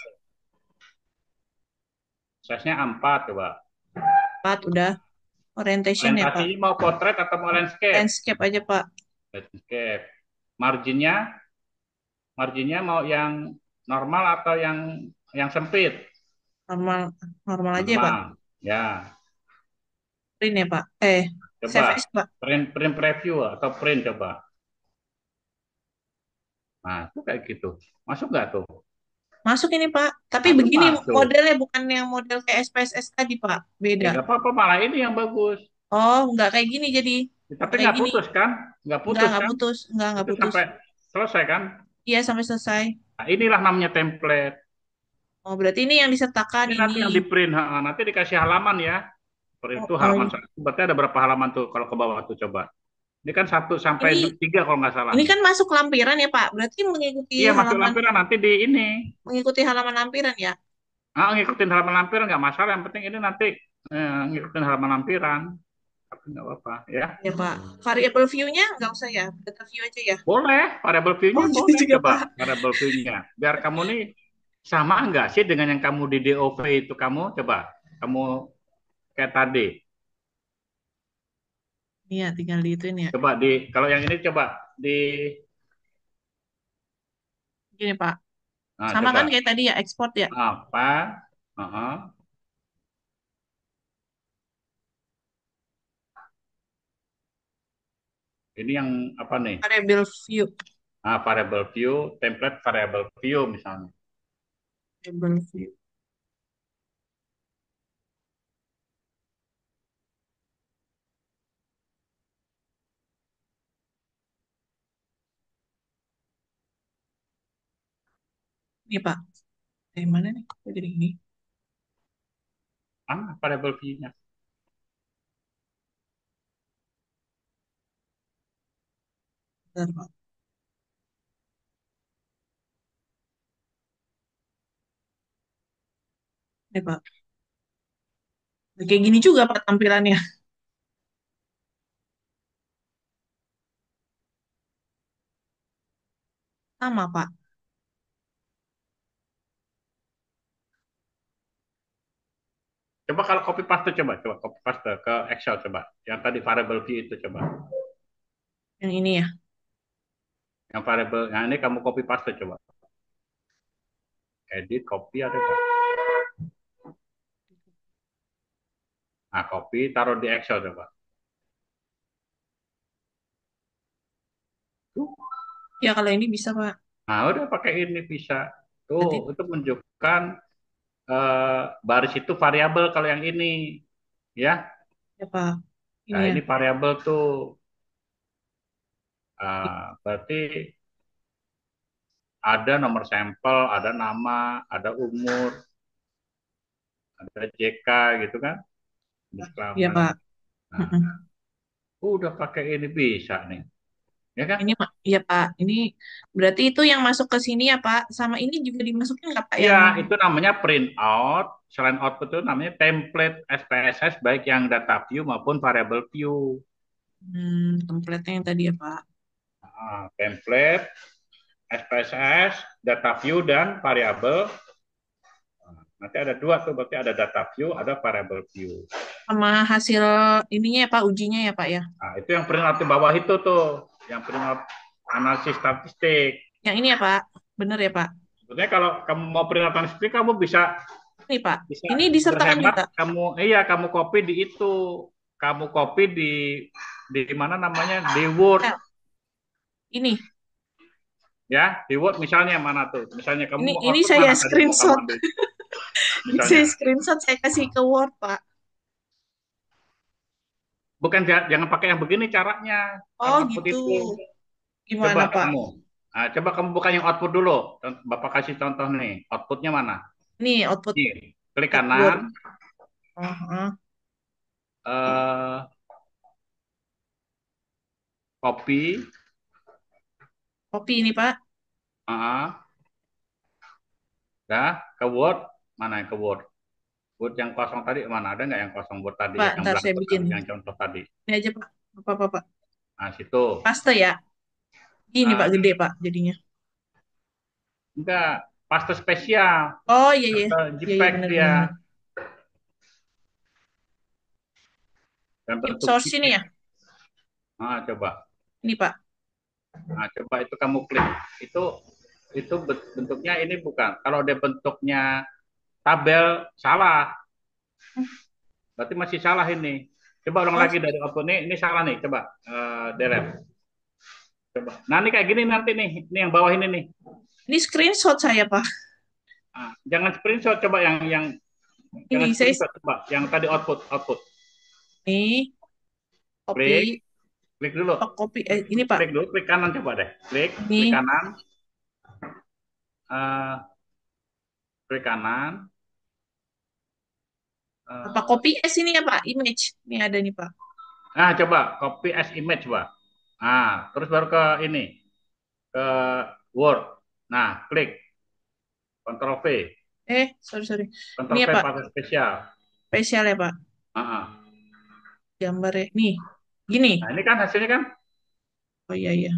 Size-nya A4 coba. 4 udah. Orientation ya Pak. Orientasinya mau potret atau mau landscape? Landscape aja Pak. Landscape. Marginnya, marginnya mau yang normal atau yang sempit? Normal, normal aja ya Pak. Normal. Ya, Print ya Pak. coba Save as Pak. print print preview atau print coba. Nah, itu kayak gitu. Masuk nggak tuh? Masuk ini Pak. Tapi Masuk begini masuk. modelnya bukan yang model kayak SPSS tadi Pak. Ya Beda. nggak apa-apa, malah ini yang bagus. Oh, nggak kayak gini jadi. Ya, Nggak tapi kayak nggak gini. putus kan? Nggak Nggak, putus nggak kan? putus. Nggak Itu putus. sampai selesai kan? Iya, sampai selesai. Nah, inilah namanya template. Oh, berarti ini yang disertakan Ini ini. nanti yang di print, nanti dikasih halaman ya. Oh, Itu oh, halaman iya. satu. Berarti ada berapa halaman tuh kalau ke bawah tuh coba. Ini kan 1 sampai Ini 3 kalau nggak salah ini nih. kan masuk lampiran ya, Pak. Berarti Iya masuk lampiran nanti di ini. mengikuti halaman lampiran ya. Ngikutin halaman lampiran nggak masalah. Yang penting ini nanti ngikutin halaman lampiran. Tapi nggak apa-apa ya. Ya, Pak. Variable view-nya nggak usah ya. Data view aja ya. Boleh, variable Oh, view-nya gitu boleh juga, coba. Pak. Variable view-nya. Biar kamu nih sama nggak sih dengan yang kamu di DOV itu kamu coba. Kamu kayak tadi. Iya, tinggal di ituin ya. Coba kalau yang ini coba di, Gini, Pak. nah Sama kan coba. kayak tadi ya, export ya. Apa? Heeh. Ini yang apa nih? Variable view. Variable view, template variable view misalnya. Variable view. Ini, Pak. Dari mana nih? Kok jadi gini? Variable view-nya. Bentar, Pak. Ini, Pak. Kayak gini juga, Pak, tampilannya. Sama, Pak. Coba kalau copy paste coba copy paste ke Excel coba. Yang tadi variable view itu coba. Yang ini ya. Yang variable, yang ini kamu copy paste coba. Edit, copy ada nggak? Nah, copy, taruh di Excel coba. Tuh. Ya kalau ini bisa Pak. Nah, udah pakai ini bisa. Tuh, Berarti itu menunjukkan baris itu variabel kalau yang ini. Ya, ya Pak. Ini nah ya. ini variabel tuh. Berarti ada nomor sampel, ada nama, ada umur, ada JK gitu kan. Ya Disclaimer. Pak. Nah, Mm-mm. udah pakai ini bisa nih. Ya kan? Ini ya Pak. Ini berarti itu yang masuk ke sini ya Pak. Sama ini juga dimasukin nggak Pak Iya, yang itu namanya print out. Selain output itu namanya template SPSS baik yang data view maupun variable view. template yang tadi ya Pak. Template, SPSS, data view, dan variable. Nanti ada dua tuh, berarti ada data view, ada variable view. Sama hasil ininya ya Pak, ujinya ya Pak ya. Nah, itu yang print out di bawah itu tuh, yang print out analisis statistik. Yang ini ya Pak. Bener ya Pak. Sebenarnya kalau kamu mau print out statistik, kamu bisa Ini Pak. bisa Ini disertakan berhemat. juga. Kamu copy di itu, kamu copy di mana namanya di Word. Ini. Ya di Word misalnya mana tuh, misalnya kamu mau Ini output saya mana tadi mau kamu screenshot. ambil Ini saya misalnya. screenshot saya kasih ke Word Pak. Bukan, jangan pakai yang begini caranya kalau Oh output gitu. itu. Coba Gimana Pak? coba kamu buka yang output dulu. Bapak kasih contoh nih, outputnya mana? Ini output Nih, klik output Word. kanan, Oh, eh, copy, Copy ini Pak. ya ke Word. Mana yang ke Word? Word yang kosong tadi mana? Ada nggak yang kosong Word tadi Pak, yang ntar saya blanko bikin. tadi, yang contoh tadi? Ini aja Pak. Apa Pak? Nah situ. Paste ya. Ini Pak Ah, gede Pak jadinya. enggak, paste spesial, Oh iya iya. paste Iya iya JPEG benar dia benar benar. dan Keep bentuk source ini JPEG. ya. Coba. Ini Pak. Coba itu kamu klik. Itu bentuknya ini bukan. Kalau dia bentuknya tabel salah. Berarti masih salah ini. Coba ulang Oh, lagi dari output ini salah nih. Coba delete. Coba. Nah, ini kayak gini nanti nih. Ini yang bawah ini nih. ini screenshot saya Pak. Jangan screenshot, coba yang jangan Ini saya screenshot, coba yang tadi output. ini Klik, copy. klik dulu. Oh, copy ini Pak. Klik dulu, klik kanan coba deh. Klik Ini kanan. eh, Klik kanan. apa copy as ini ya Pak? Image. Ini ada nih Pak. Coba copy as image, coba. Terus baru ke ini, ke Word. Nah, klik Ctrl V, Sorry sorry. Ini Ctrl ya V Pak. pakai spesial. Spesial ya Pak. Ah, ah. Gambarnya. Nih. Gini. Nah, ini kan hasilnya kan, Oh iya iya.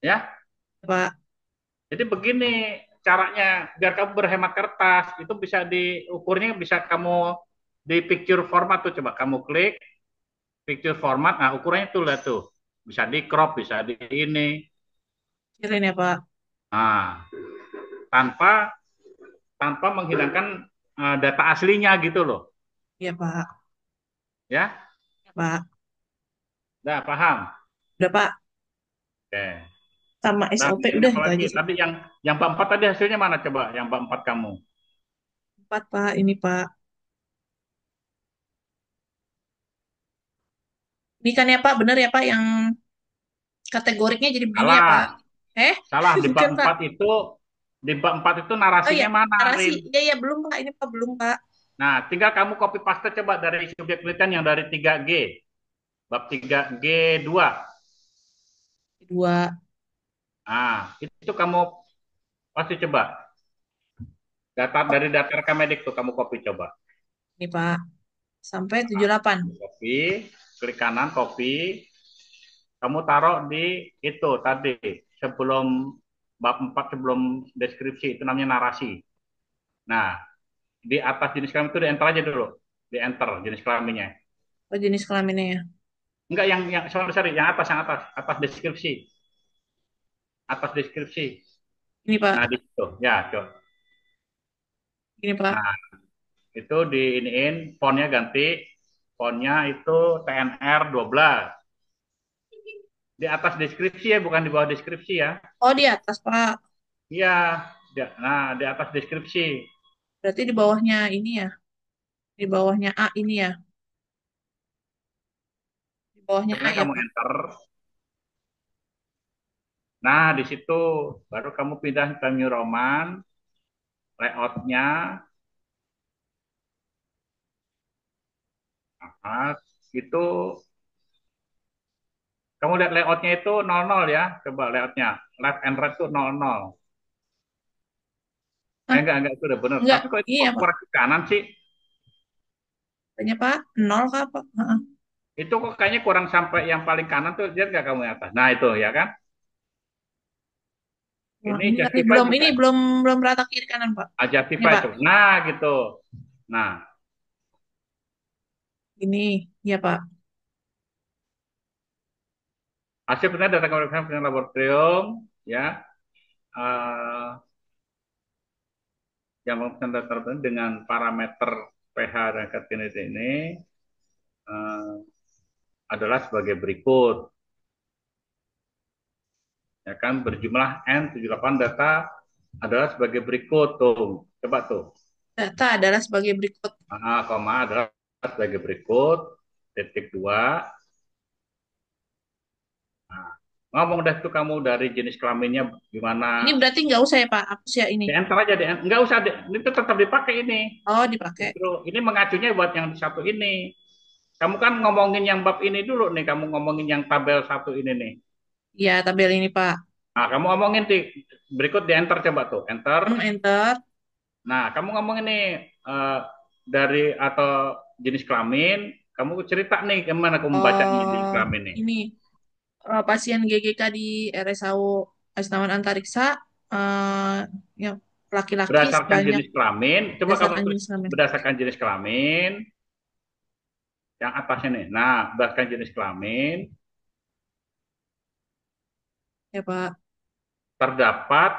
ya. Pak. Jadi begini caranya biar kamu berhemat kertas. Itu bisa diukurnya, bisa kamu di picture format tuh, coba kamu klik picture format. Nah, ukurannya tuh lihat tuh. Bisa di crop, bisa di ini. Kirain ya Pak. Nah, tanpa tanpa menghilangkan data aslinya gitu loh. Iya Pak. Ya, Ya Pak. udah paham? Udah Pak. Oke. Sama Dan SOP ini udah itu apalagi aja sih. tadi yang bab 4 tadi hasilnya mana coba? Yang bab 4 kamu. 4 Pak. Ini Pak. Ini kan ya Pak. Bener ya Pak yang kategoriknya jadi begini ya Pak. Salah. Eh, Salah bukan Pak. di bab 4 itu Oh ya, narasinya mana, narasi. Rin? Iya iya belum Pak. Ini Pak belum Pak. Nah, tinggal kamu copy paste coba dari subjek penelitian yang dari 3G. Bab 3G2. Dua. Itu kamu pasti coba. Data rekam medik tuh kamu copy coba. Ini Pak. Sampai 78. Copy, klik kanan copy, kamu taruh di itu tadi sebelum bab 4 sebelum deskripsi itu namanya narasi. Nah, di atas jenis kelamin itu di enter aja dulu. di enter jenis kelaminnya. Oh, jenis kelaminnya ya. Enggak yang sorry, sorry, yang atas, atas deskripsi, atas deskripsi. Ini Nah, Pak, di situ. Ya, coba. ini Pak. Nah, itu di iniin fontnya ganti. Fontnya itu TNR 12. Di atas deskripsi ya, bukan di bawah deskripsi ya. Oh, di atas Pak. Iya, nah di atas deskripsi. Berarti di bawahnya ini ya. Di bawahnya A ini ya. Di bawahnya A Sebenarnya ya kamu Pak. enter. Nah, di situ baru kamu pindah ke New Roman, layoutnya, nah, itu kamu lihat layoutnya itu 00 ya, coba layoutnya, left and right itu 00. Hah? Enggak, itu udah bener. Enggak. Tapi kok itu Iya kok Pak. kurang ke kanan sih? Tanya Pak. Nol kah Pak? Heeh. Itu kok kayaknya kurang sampai yang paling kanan tuh, lihat nggak kamu yang atas? Nah, itu ya kan? Wah, Ini ini tadi Justify belum juga. ini belum rata kiri kanan Pak. Ini Justify Pak. tuh. Nah, gitu. Nah, Ini ya Pak. hasil penelitian data pemeriksaan laboratorium, ya, eh, yang menggunakan data tertentu dengan parameter pH dan Category ini eh, adalah sebagai berikut. Ya kan berjumlah N78 data adalah sebagai berikut tuh. Coba tuh. Data adalah sebagai berikut. Koma adalah sebagai berikut. Titik dua. Nah, ngomong dah tuh kamu dari jenis kelaminnya Ini gimana? berarti nggak usah ya Pak. Hapus ya ini. Di enter aja deh. Nggak usah, ini tetap dipakai ini. Oh, dipakai. Justru ini mengacunya buat yang satu ini. Kamu kan ngomongin yang bab ini dulu nih, kamu ngomongin yang tabel satu ini nih. Ya, tabel ini Pak. Nah, kamu ngomongin di berikut di enter coba tuh, enter. Enter. Nah, kamu ngomongin nih eh, dari atau jenis kelamin, kamu cerita nih gimana kamu bacanya jenis Oh, kelamin nih. ini pasien GGK di RSAU Astaman Antariksa yang laki-laki Berdasarkan sebanyak jenis kelamin, coba kamu berdasarkan tulis jenis kelamin. berdasarkan jenis kelamin yang atasnya nih. Nah, berdasarkan jenis kelamin Ya Pak. terdapat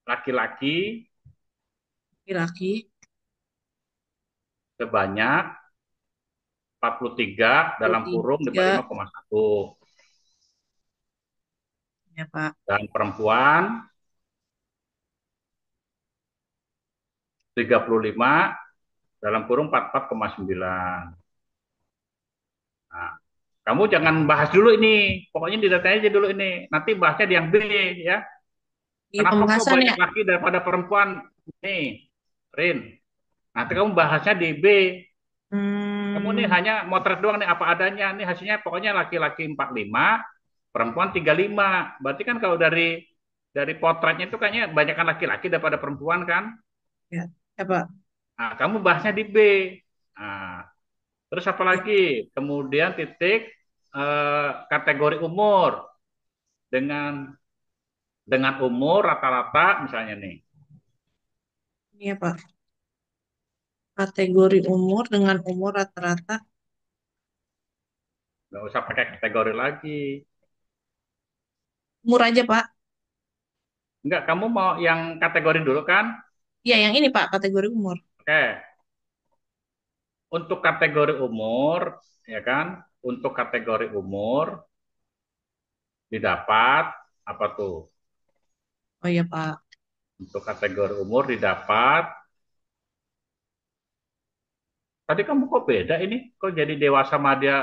laki-laki Laki-laki sebanyak 43 dalam kurung 23 55,1 ya Pak. dan perempuan 35 dalam kurung 44,9. Nah, kamu jangan bahas dulu ini. Pokoknya di datanya aja dulu ini. Nanti bahasnya di yang B ya. Di Kenapa kok pembahasan ya. banyak laki daripada perempuan? Nih, Rin. Nanti kamu bahasnya di B. Kamu nih Hmm, hanya motret doang nih apa adanya. Nih hasilnya pokoknya laki-laki 45, perempuan 35. Berarti kan kalau dari potretnya itu kayaknya banyakkan laki-laki daripada perempuan kan? ya, ya Pak. Nah, kamu bahasnya di B. Nah, terus apa Ya, lagi? Kemudian titik kategori umur dengan umur rata-rata misalnya nih. ini ya Pak. Kategori umur dengan umur rata-rata Nggak usah pakai kategori lagi. umur aja Pak. Enggak, kamu mau yang kategori dulu kan? Ya, yang ini Pak, kategori umur. Oke. Untuk kategori umur, ya kan? Untuk kategori umur didapat apa tuh? Oh ya Pak. Untuk kategori umur didapat. Tadi kamu kok beda ini? Kok jadi dewasa madya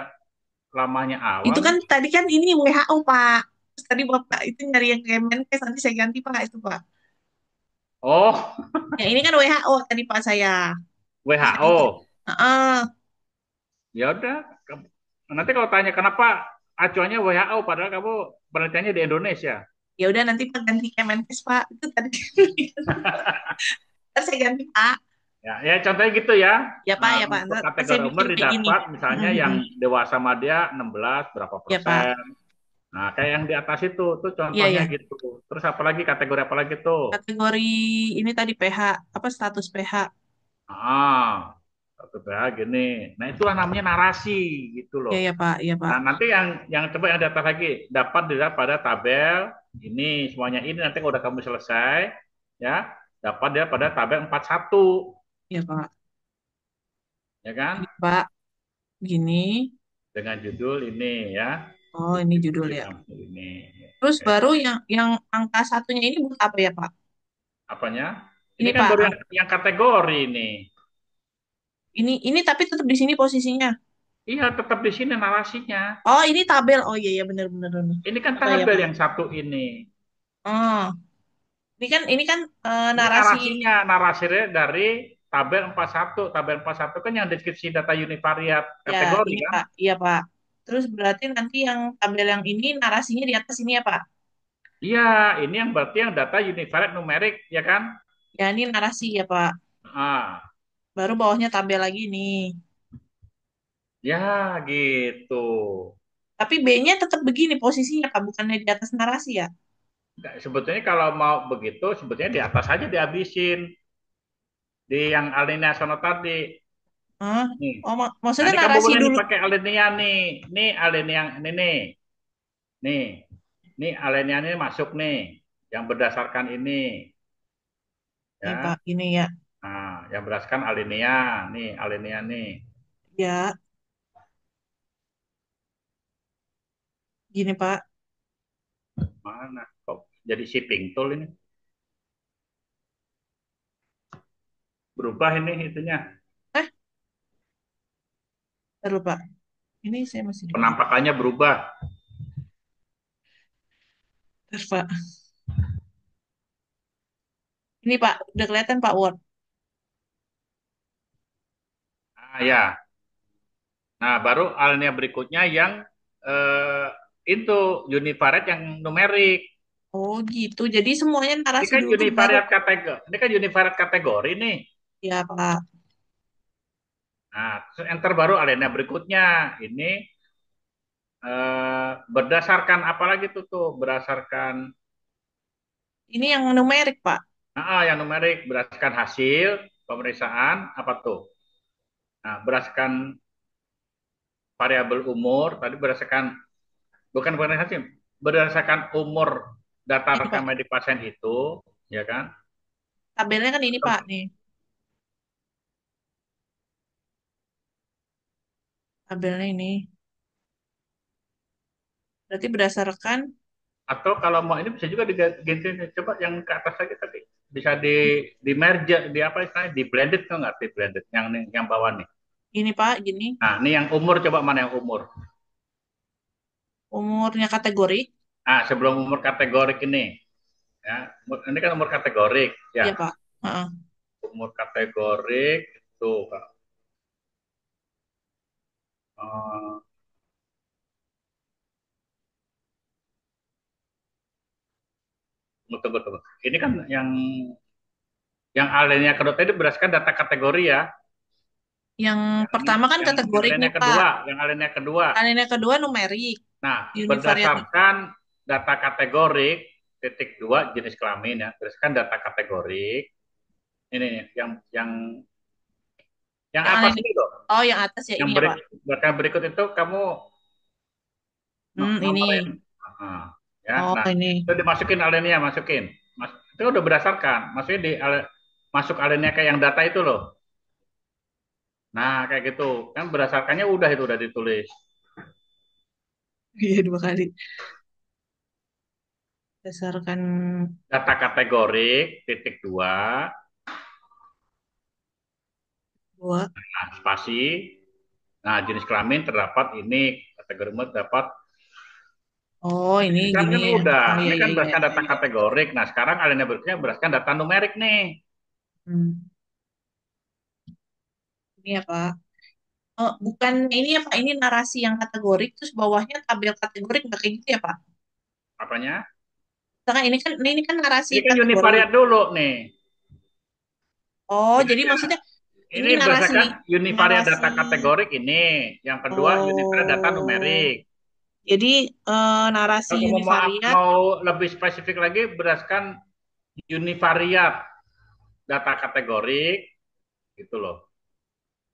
lamanya Itu awal kan nih? tadi kan ini WHO Pak. Terus tadi Bapak itu nyari yang Kemenkes, nanti saya ganti Pak itu Pak. Oh, Yang ini kan WHO tadi Pak saya. Terus yang ini. WHO. Heeh. Ya udah, nanti kalau tanya kenapa acuannya WHO padahal kamu penelitiannya di Indonesia. Ya udah nanti Pak ganti Kemenkes Pak. Itu tadi. Terus saya ganti Pak. Ya, contohnya gitu ya. Ya Pak, ya Pak. Untuk Ntar saya kategori umur bikin kayak gini. didapat misalnya yang dewasa madya 16 berapa Ya Pak. persen. Nah, kayak yang di atas itu, tuh Iya contohnya ya. gitu. Terus apalagi kategori apa lagi tuh? Kategori ini tadi PH, apa status PH. Ah, satu PH gini. Nah, itulah namanya narasi gitu Iya loh. ya Pak, iya Pak. Nah, nanti yang coba yang di atas lagi dapat dilihat pada tabel ini semuanya ini nanti kalau udah kamu selesai ya, dapat dia pada tabel 41 Iya Pak. ya kan? Ini Pak, gini. Dengan judul ini ya. Oh, ini judul ya. Ini. Terus Oke. baru yang angka satunya ini buat apa ya Pak? Apanya? Ini Ini kan Pak, baru yang kategori ini. ini tapi tetap di sini posisinya. Iya, tetap di sini narasinya. Oh, ini tabel. Oh iya ya benar benar benar. Ini kan Apa ya tabel Pak? yang satu ini. Oh, ini kan Ini narasi. narasinya dari tabel 41. Tabel 41 kan yang deskripsi data univariat Ya, kategori ini kan? Pak. Iya Pak. Terus berarti nanti yang tabel yang ini narasinya di atas ini ya Pak. Iya, ini yang berarti yang data univariate numerik ya kan? Ya, ini narasi ya Pak. Ah, Baru bawahnya tabel lagi nih. ya gitu. Tapi B-nya tetap begini posisinya Pak, bukannya di atas narasi ya? Nggak, sebetulnya kalau mau begitu, sebetulnya di atas aja dihabisin di yang alineasional tadi. Hah? Nih. Oh, Nah, maksudnya ini kamu narasi boleh nih dulu. pakai alinea nih. Nih alinea ini nih. Nih. Nih alinea ini masuk nih yang berdasarkan ini Nih Pak, ya. ini ya. Nah, yang berdasarkan alinea nih, alinea nih. Ya, gini Pak. Mana kok jadi shipping tool ini? Berubah ini itunya. Eh, Taruh Pak. Ini saya masih di mana? Penampakannya berubah. Terus Pak. Ini Pak, udah kelihatan Pak Word. Ah ya. Nah, baru alinea berikutnya yang eh, itu univariate yang numerik. Oh gitu. Jadi semuanya Ini narasi kan dulu baru. univariate kategori. Ini kan univariate kategori nih. Ya Pak. Nah, terus enter baru alinea berikutnya. Ini berdasarkan apa lagi tuh? Berdasarkan Ini yang numerik Pak. yang numerik berdasarkan hasil pemeriksaan apa tuh? Nah, berdasarkan variabel umur tadi berdasarkan bukan berdasarkan hasil, berdasarkan umur data Ini rekam Pak. medik pasien itu, ya kan? Tabelnya kan ini Pak nih. Tabelnya ini. Berarti berdasarkan Atau kalau mau ini bisa juga diganti, coba yang ke atas lagi tadi bisa di merge di apa istilahnya di blended tuh nggak di blended yang bawah nih. ini Pak, gini. Nah, ini yang umur coba mana yang umur? Umurnya kategori. Ah, sebelum umur kategorik ini, ya, ini kan umur kategorik, ya. Iya Pak. Heeh. Umur kategorik itu, tunggu, tunggu. Ini kan yang alinea kedua tadi berdasarkan data kategori ya. Yang pertama kan Yang kategorik nih alinea Pak. kedua, yang alinea kedua. Alinea kedua numerik. Nah, Univariat. berdasarkan data kategorik titik dua jenis kelamin ya, berdasarkan data kategorik ini yang Yang apa alinea. sih itu? Oh, yang atas ya Yang ini ya Pak. berikut itu kamu nomornya. Ini. Ya, Oh, nah ini. itu dimasukin alinea, masukin. Itu udah berdasarkan, maksudnya masuk alinea kayak yang data itu loh. Nah, kayak gitu. Kan berdasarkannya udah ditulis. Iya, dua kali. Berdasarkan Data kategorik titik dua, dua. nah, spasi. Nah, jenis kelamin terdapat ini, kategori umur terdapat. Oh, ini Ini kan gini kan ya. udah, Oh, iya, ini iya, kan iya, berdasarkan iya, data iya. kategorik. Nah, sekarang alinea berikutnya berdasarkan data numerik nih. Hmm. Ini ya, Pak. Oh, bukan ini ya, Pak. Ini narasi yang kategorik, terus bawahnya tabel kategorik nggak kayak gitu ya, Pak? Apanya? Misalkan ini kan narasi Ini kan kategori. univariat dulu nih. Oh, Ini jadi maksudnya ini ini narasi berdasarkan univariate narasi. data kategorik ini. Yang kedua univariate data Oh, numerik. Jadi narasi Kalau univariat, mau lebih spesifik lagi berdasarkan univariat data kategorik gitu loh.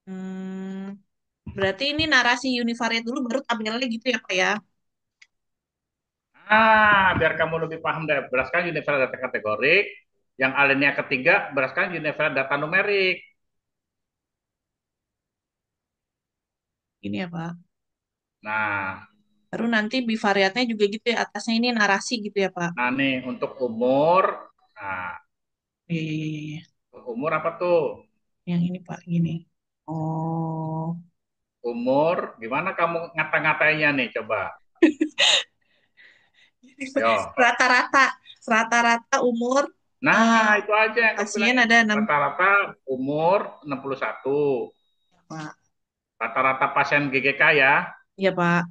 hmm, berarti ini narasi univariat dulu baru tabelnya gitu ya Pak ya? Biar kamu lebih paham deh, berdasarkan univariat data kategorik, yang alinea ketiga berdasarkan univariat data numerik. Ini ya Pak. Nah, Baru nanti bivariatnya juga gitu ya, atasnya ini narasi gitu ya Pak. nah nih untuk umur, nah Iya, iya, iya, iya. untuk umur apa tuh? Yang ini Pak, gini. Oh, Umur, gimana kamu ngata-ngatainnya nih coba? Yo. rata-rata, rata-rata umur Nah, eh, itu aja yang kamu bilang. pasien ada 6 Rata-rata umur 61. Pak. Rata-rata pasien GGK ya. Iya Pak.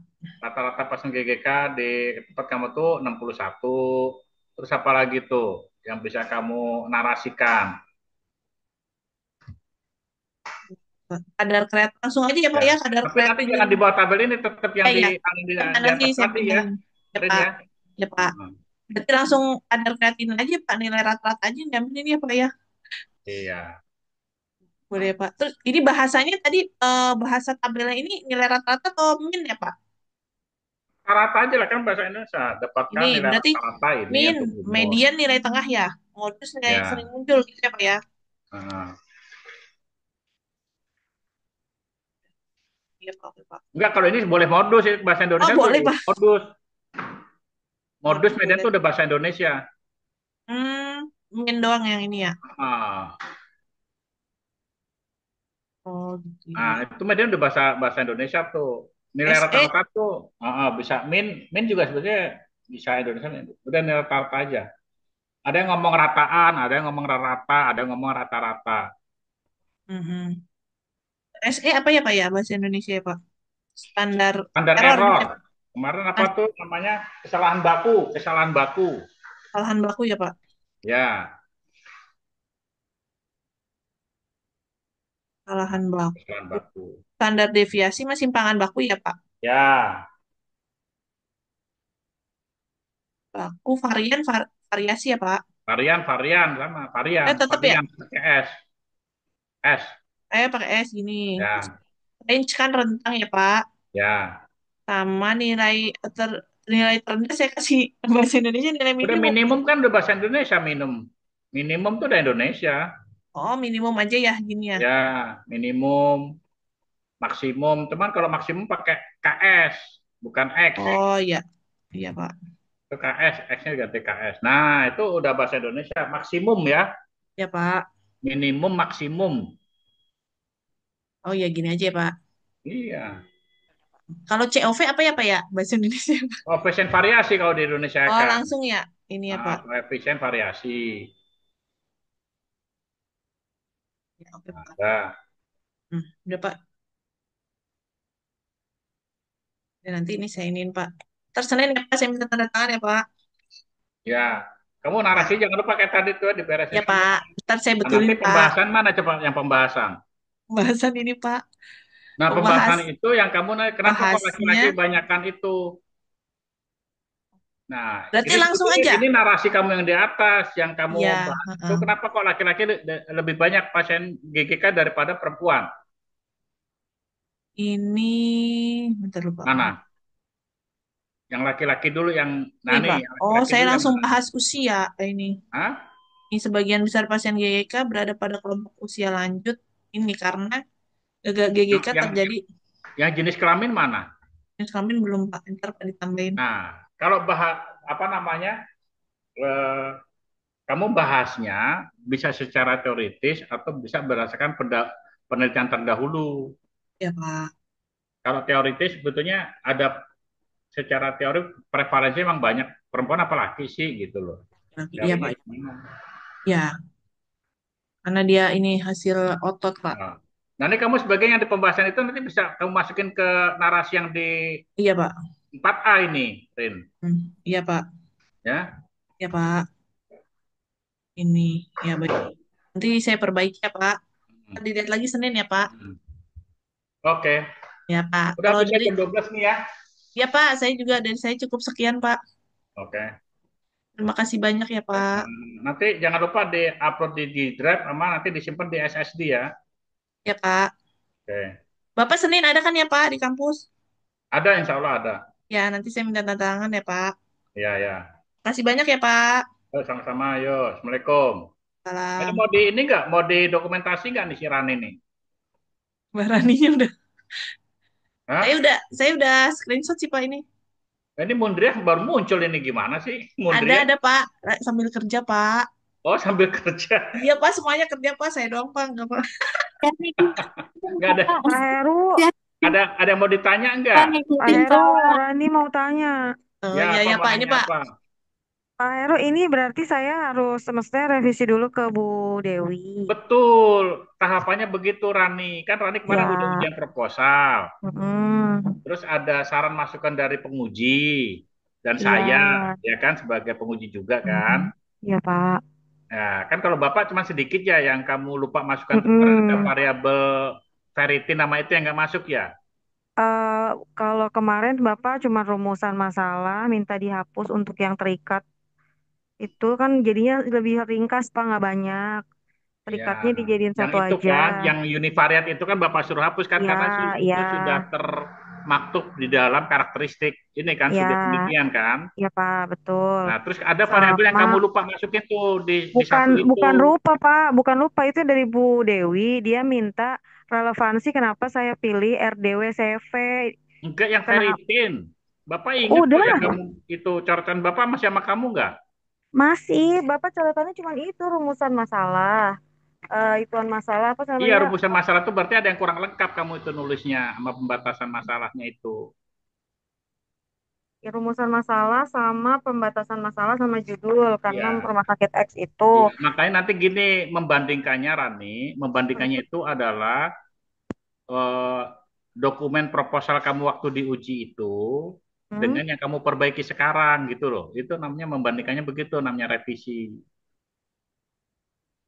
Rata-rata pasien GGK di tempat kamu tuh 61. Terus apa lagi tuh yang bisa kamu narasikan? Kadar kreatin langsung aja ya Pak Ya. ya, kadar Tapi nanti kreatinin. jangan di bawah tabel ini, tetap yang Ya, di nanti atas saya tadi ya, pindahin. Ya Rin Pak. ya. Ya Pak. Hmm. Berarti langsung kadar kreatin aja Pak, nilai rata-rata aja diambil ini ya Pak ya. Iya. Boleh ya Pak. Terus ini bahasanya tadi bahasa tabelnya ini nilai rata-rata atau min ya Pak? Rata aja lah kan bahasa Indonesia. Dapatkan Ini nilai berarti rata-rata ini min, untuk umur. median nilai tengah ya. Modus nilai yang sering Ya. muncul gitu ya Pak ya. Nah. Iya Pak, oke, Pak. Enggak, kalau ini boleh modus ya, bahasa Oh Indonesia tuh boleh Pak. modus. Modus Modus median boleh. tuh udah bahasa Indonesia. Min doang yang ini ya. Ah, Oh gitu nah, ya. itu median udah bahasa bahasa Indonesia tuh. Nilai SE, rata-rata tuh bisa min juga sebetulnya bisa Indonesia. Udah nilai rata-rata aja. Ada yang ngomong rataan, ada yang ngomong rata, ada yang ngomong rata-rata. mhm. SE apa ya Pak ya bahasa Indonesia ya Pak? Standar Standar error gitu error. ya Pak. Kemarin apa Nah, tuh namanya kesalahan baku, kesalahan baku. kesalahan baku ya Pak. Ya, Kesalahan kesalahan baku. baku. Standar deviasi mah simpangan baku ya Pak. Ya, Baku varian variasi ya Pak. varian varian sama varian Tetap ya. varian pakai S. S. Saya pakai S gini. Ya, Range kan rentang ya Pak. ya. Sama nilai ter, nilai terendah saya kasih bahasa Indonesia nilai Udah minimum. minimum kan udah bahasa Indonesia minimum. Minimum tuh udah Indonesia. Oh minimum aja ya gini ya. Ya, minimum, maksimum. Cuman kalau maksimum pakai KS, bukan X. Oh iya. Iya Pak. Itu KS, X-nya ganti KS. Nah, itu udah bahasa Indonesia. Maksimum ya. Ya Pak. Minimum, maksimum. Oh iya gini aja ya Pak. Iya. Kalau COV apa ya Pak ya bahasa Indonesia? Koefisien variasi kalau di Indonesia Oh kan. langsung ya. Ini ya Pak. Koefisien variasi. Ya, oke Pak. Ada. Udah Pak. Dan nanti ini saya iniin Pak. Tersenin ya Pak. Saya minta tanda tangan ya Pak. Ya. Kamu narasi Pak. jangan lupa kayak tadi tuh diberesin Ya semua. Pak. Ntar saya Nah, nanti betulin Pak. pembahasan mana coba yang pembahasan? Pembahasan ini Pak. Nah, Pembahas pembahasan itu yang kamu naik, kenapa kok laki-laki bahasnya. banyakkan itu? Nah, Berarti ini langsung sebetulnya aja. ini narasi kamu yang di atas, yang kamu Ya. bahas itu Heeh. kenapa kok laki-laki lebih banyak pasien GGK daripada perempuan? Ini bentar lupa Pak. Mana? Yang laki-laki dulu yang Ini nani, Pak. yang Oh, laki-laki saya dulu yang langsung mana? bahas usia ini. Hah? Ini sebagian besar pasien GGK berada pada kelompok usia lanjut. Ini karena Yang, GGK yang, terjadi. yang jenis kelamin mana? Jenis kelamin belum Pak. Ntar Pak ditambahin. Nah, kalau apa namanya? Eh, kamu bahasnya bisa secara teoritis atau bisa berdasarkan penelitian terdahulu. Ya Pak. Kalau teoritis sebetulnya ada secara teori prevalensi memang banyak perempuan apalagi sih gitu loh. Iya Teorinya Pak. gimana? Ya. Karena dia ini hasil otot Pak. Nah, nanti kamu sebagai yang di pembahasan itu nanti bisa kamu masukin ke narasi yang di Iya Pak. 4A ini, Rin. Iya Pak. Ya. Iya Pak. Ini. Ya baik. Nanti saya perbaiki ya Pak. Hmm. Dilihat lagi Senin ya Pak. Hmm. Oke. Ya Pak. Udah Kalau bisa dari jam 12 nih ya. Ya Pak, saya juga dari saya cukup sekian Pak. Oke. Terima kasih banyak ya Pak. Nanti jangan lupa di-upload di Drive sama nanti disimpan di SSD ya. Ya Pak. Oke. Bapak Senin ada kan ya Pak di kampus? Ada, insya Allah ada. Ya, nanti saya minta tanda tangan ya Pak. Ya, ya. Kasih banyak ya Pak. Sama-sama, yo. Assalamualaikum. Ini Salam. mau di ini nggak? Mau dokumentasi nggak nih si Rani nih? Mbak Raninya udah. Saya Hah? udah, saya udah screenshot sih Pak ini. Ini Mundriah baru muncul ini gimana sih? Mundriah? Ada Pak. Sambil kerja Pak. Oh, sambil kerja. Iya Pak, semuanya kerja Pak. Saya doang Pak. Nggak Pak. Nggak ada. Pak Heru, Ada yang mau ditanya nggak? Pak Heru, Rani mau tanya. Oh Ya, iya apa ya mau Pak, ini nanya Pak. apa? Pak Heru, ini berarti saya harus semestinya revisi dulu ke Bu Dewi. Betul, tahapannya begitu Rani. Kan Rani kemarin udah Ya, ujian proposal. mm, Terus ada saran masukan dari penguji dan iya, saya, ya kan sebagai penguji juga kan. mm, iya Pak. Nah, kan kalau Bapak cuma sedikit ya yang kamu lupa masukkan tuh kemarin ada Mm-mm. variabel ferritin nama itu yang nggak masuk ya. Eh, kalau kemarin Bapak cuma rumusan masalah, minta dihapus untuk yang terikat. Itu kan jadinya lebih ringkas Pak, nggak banyak. Ya, Terikatnya dijadiin yang satu itu aja. kan, yang univariat itu kan Bapak suruh hapus kan Ya, karena ya, itu sudah termaktub di dalam karakteristik ini kan ya, studi penelitian kan. ya Pak, betul. Nah, terus ada variabel yang Sama kamu lupa masukin tuh di bukan satu itu. bukan rupa Pak, bukan lupa itu dari Bu Dewi. Dia minta relevansi kenapa saya pilih RDW CV. Enggak yang Kenapa? ferritin. Bapak inget kok yang Udah, kamu itu coretan Bapak masih sama kamu nggak? masih. Bapak catatannya cuma itu rumusan masalah. Ituan masalah apa Iya, namanya? rumusan masalah itu berarti ada yang kurang lengkap kamu itu nulisnya sama pembatasan masalahnya itu. Ya, rumusan masalah sama pembatasan masalah sama judul karena Iya, rumah sakit X itu. iya. Makanya nanti gini membandingkannya Rani, membandingkannya Hmm, itu adalah eh, dokumen proposal kamu waktu diuji itu hmm. dengan yang kamu perbaiki sekarang gitu loh. Itu namanya membandingkannya begitu, namanya revisi.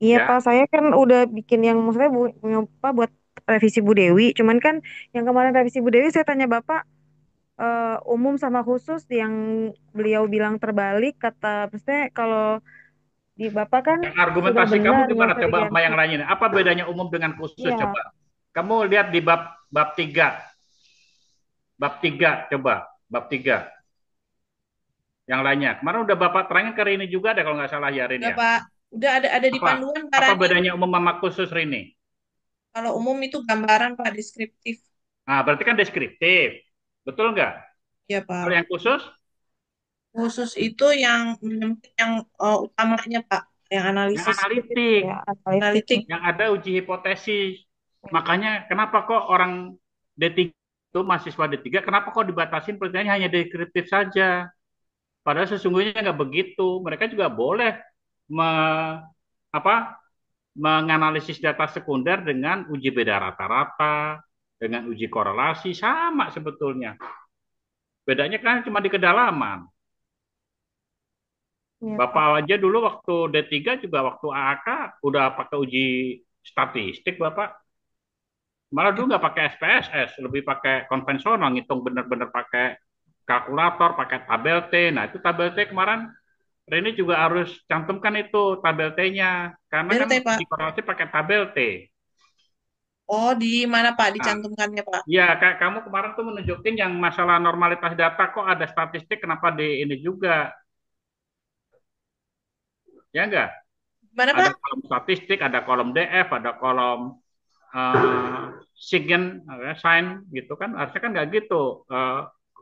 Iya Ya, Pak, saya kan udah bikin yang maksudnya punya Pak buat revisi Bu Dewi. Cuman kan yang kemarin revisi Bu Dewi saya tanya Bapak umum sama khusus yang beliau bilang terbalik kata maksudnya kalau di Bapak kan yang sudah argumentasi kamu benar nggak gimana usah coba sama diganti. yang lainnya? Apa bedanya umum dengan khusus Iya, coba? Kamu lihat di bab bab 3, bab 3 coba, bab 3 yang lainnya. Kemarin udah Bapak terangin ke Rini juga ada kalau nggak salah ya Rini Udah ya. Pak. Udah ada di Apa? panduan Pak Apa Rani. bedanya umum sama khusus Rini? Kalau umum itu gambaran Pak, deskriptif. Nah, berarti kan deskriptif. Betul nggak? Ya Kalau Pak. yang khusus, Khusus itu yang utamanya Pak, yang yang analisis analitik, ya analitik. analitik. yang ada uji hipotesis. Makanya kenapa kok orang D3 itu mahasiswa D3, kenapa kok dibatasin penelitiannya hanya deskriptif saja? Padahal sesungguhnya nggak begitu. Mereka juga boleh me, apa, menganalisis data sekunder dengan uji beda rata-rata, dengan uji korelasi, sama sebetulnya. Bedanya kan cuma di kedalaman. Iya Bapak Pak. aja dulu waktu D3 juga waktu AAK udah pakai uji statistik Bapak. Malah dulu nggak pakai SPSS, lebih pakai konvensional, ngitung bener-bener pakai kalkulator, pakai tabel T. Nah itu tabel T kemarin Reni juga harus cantumkan itu tabel T-nya. Karena kan BLT Pak. uji korelasi pakai tabel T. Oh, di mana Pak Nah, dicantumkannya Pak? ya kayak kamu kemarin tuh menunjukin yang masalah normalitas data kok ada statistik kenapa di ini juga. Ya enggak? Gimana Ada Pak? kolom statistik, ada kolom DF, ada kolom uh, sign, sign gitu kan. Harusnya kan nggak gitu.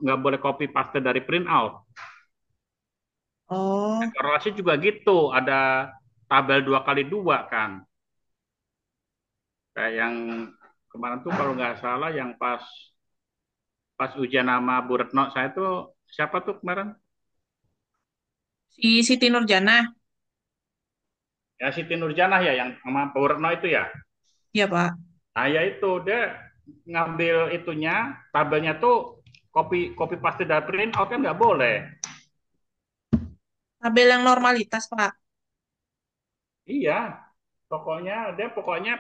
Nggak boleh copy paste dari print out. Oh, Korelasi juga gitu. Ada tabel 2 kali 2 kan. Kayak yang kemarin tuh kalau nggak salah yang pas pas ujian nama Bu Retno saya tuh siapa tuh kemarin? si Siti Nurjana. Ya Siti Nurjanah ya yang sama Bu Retno itu ya. Iya Pak. Nah ya itu dia ngambil itunya tabelnya tuh copy copy paste dari print out kan nggak boleh. Tabel yang normalitas Pak. Iya, pokoknya dia pokoknya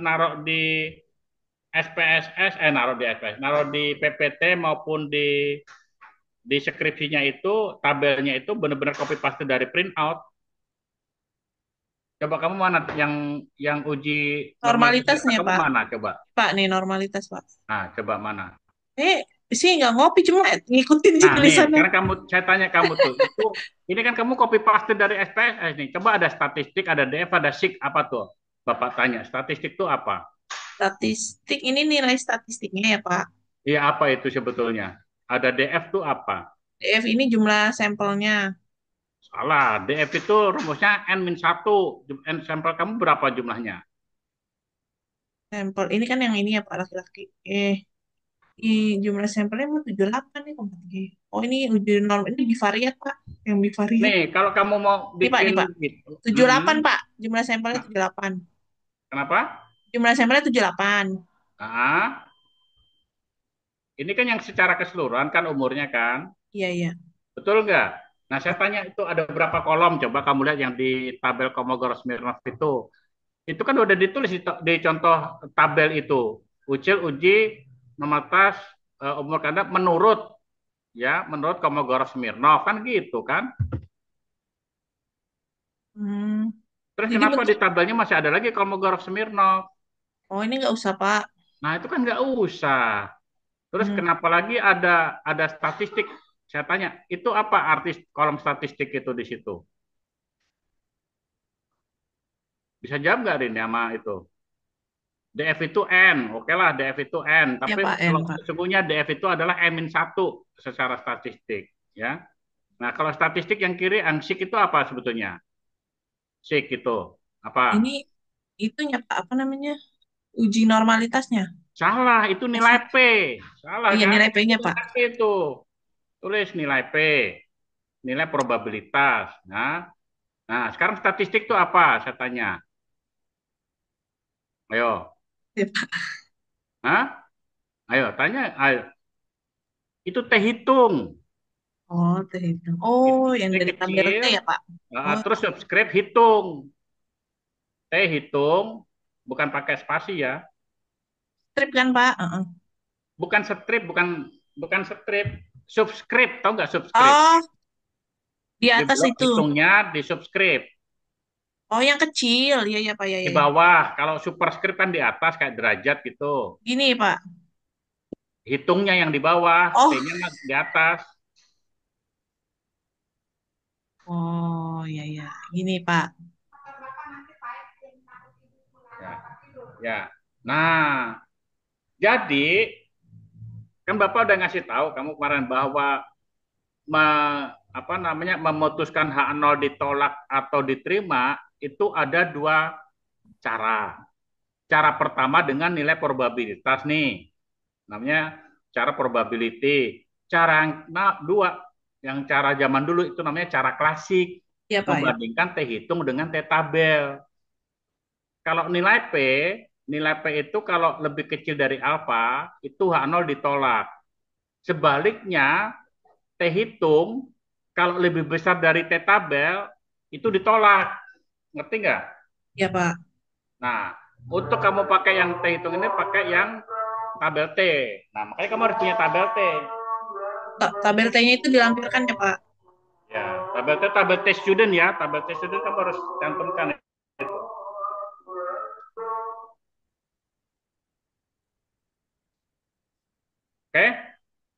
naruh di SPSS, naruh di SPS, naruh di PPT maupun di skripsinya itu tabelnya itu benar-benar copy paste dari print out. Coba kamu mana yang uji normalitas data Normalitasnya, kamu Pak. mana coba? Pak nih normalitas, Pak. Nah, coba mana? Eh, sih nggak ngopi, cuma ngikutin sih Nah, nih, tulisannya. sekarang saya tanya kamu tuh, itu ini kan kamu copy paste dari SPSS nih. Coba ada statistik, ada DF, ada SIG apa tuh? Bapak tanya, statistik tuh apa? Statistik, ini nilai statistiknya ya, Pak. Iya, apa itu sebetulnya? Ada DF tuh apa? DF ini jumlah sampelnya. Salah, DF itu rumusnya N-1. N sampel kamu berapa jumlahnya? Sampel, ini kan yang ini ya, Pak, laki-laki. Di jumlah sampelnya mau 78 nih, kok 3. Oh, ini uji norm, ini bivariat, Pak. Yang bivariat. Nih, kalau kamu mau Nih, bikin Pak. gitu, 78, Pak. Jumlah sampelnya 78. kenapa? Jumlah sampelnya 78. Ah, ini kan yang secara keseluruhan kan umurnya kan, Iya, iya. betul nggak? Nah, saya tanya itu ada berapa kolom? Coba kamu lihat yang di tabel Kolmogorov-Smirnov itu. Itu kan udah ditulis di contoh tabel itu. Ucil, uji, nomor tas, umur Anda menurut menurut Kolmogorov-Smirnov kan gitu kan? Hmm. Terus Jadi kenapa di tabelnya masih ada lagi Kolmogorov-Smirnov? oh ini nggak usah, Pak. Nah, itu kan nggak usah. Terus Hmm. kenapa lagi ada statistik? Saya tanya, itu apa artis kolom statistik itu di situ? Bisa jawab nggak Rin sama itu? DF itu N, oke lah DF itu N. Ya, Tapi Pak kalau N, Pak. sesungguhnya DF itu adalah N-1 secara statistik. Ya. Nah, kalau statistik yang kiri, ansik itu apa sebetulnya? Sik itu apa? Ini itunya, Pak, apa namanya? Uji normalitasnya. Salah, itu nilai Asik. P. Salah Oh iya, kan? nilai Itu P-nya, Pak. nilai P itu. Tulis nilai P, nilai probabilitas. Nah, sekarang statistik itu apa? Saya tanya. Ayo. Ya, Pak. Hah? Ayo, tanya. Ayo. Itu teh hitung. Oh, terhitung. Oh, Itu yang T dari tabel T kecil, ya, Pak. Oh, terus subscribe hitung. T hitung, bukan pakai spasi ya. strip kan, Pak? Heeh. Bukan strip, bukan strip. Subscribe, tahu nggak subscribe? Oh, di Di atas blok itu. hitungnya di subscribe. Oh, yang kecil. Iya, ya, Pak. Ya, Di ya, ya. bawah, kalau superscript kan di atas kayak derajat gitu. Gini, Pak. Hitungnya yang di bawah, Oh, T-nya di atas. oh, ya, ya. Gini, Pak. Ya, ya. Nah, jadi kan Bapak udah ngasih tahu kamu kemarin bahwa me, apa namanya memutuskan hak nol ditolak atau diterima itu ada dua cara. Cara pertama dengan nilai probabilitas nih, namanya cara probability. Cara yang dua, yang cara zaman dulu itu namanya cara klasik, Ya, Pak, ya. membandingkan T hitung dengan T tabel. Kalau nilai P itu kalau lebih kecil dari alfa, itu hak nol ditolak. Sebaliknya, T hitung kalau lebih besar dari T tabel itu ditolak. Ngerti nggak? Ya, Pak. Nah, untuk kamu pakai yang T hitung ini pakai yang tabel T. Nah, makanya kamu harus punya tabel T. Tabel T-nya itu dilampirkan ya, Pak. Ya, tabel T student ya. Tabel T student kamu harus cantumkan itu. Oke?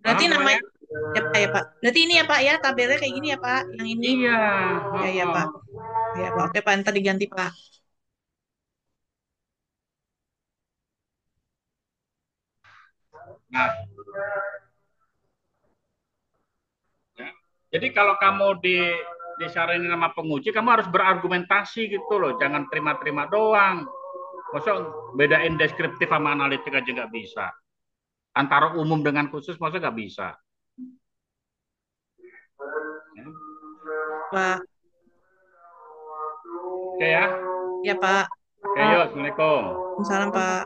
Berarti Paham namanya semuanya? ya, Pak, ya, Pak. Berarti ini ya, Pak, ya. Tabelnya kayak gini ya, Pak. Yang ini. Iya. Ya, ya, Pak. Ya, Pak. Oke, Pak. Ntar diganti, Pak. Nah, ya. Jadi kalau kamu disaranin sama penguji, kamu harus berargumentasi gitu loh. Jangan terima-terima doang. Masa bedain deskriptif sama analitik aja nggak bisa. Antara umum dengan khusus masa nggak bisa. Ya. Pak. Oke ya. Ya, Pak. Oke yuk, Assalamualaikum. Salam, Pak.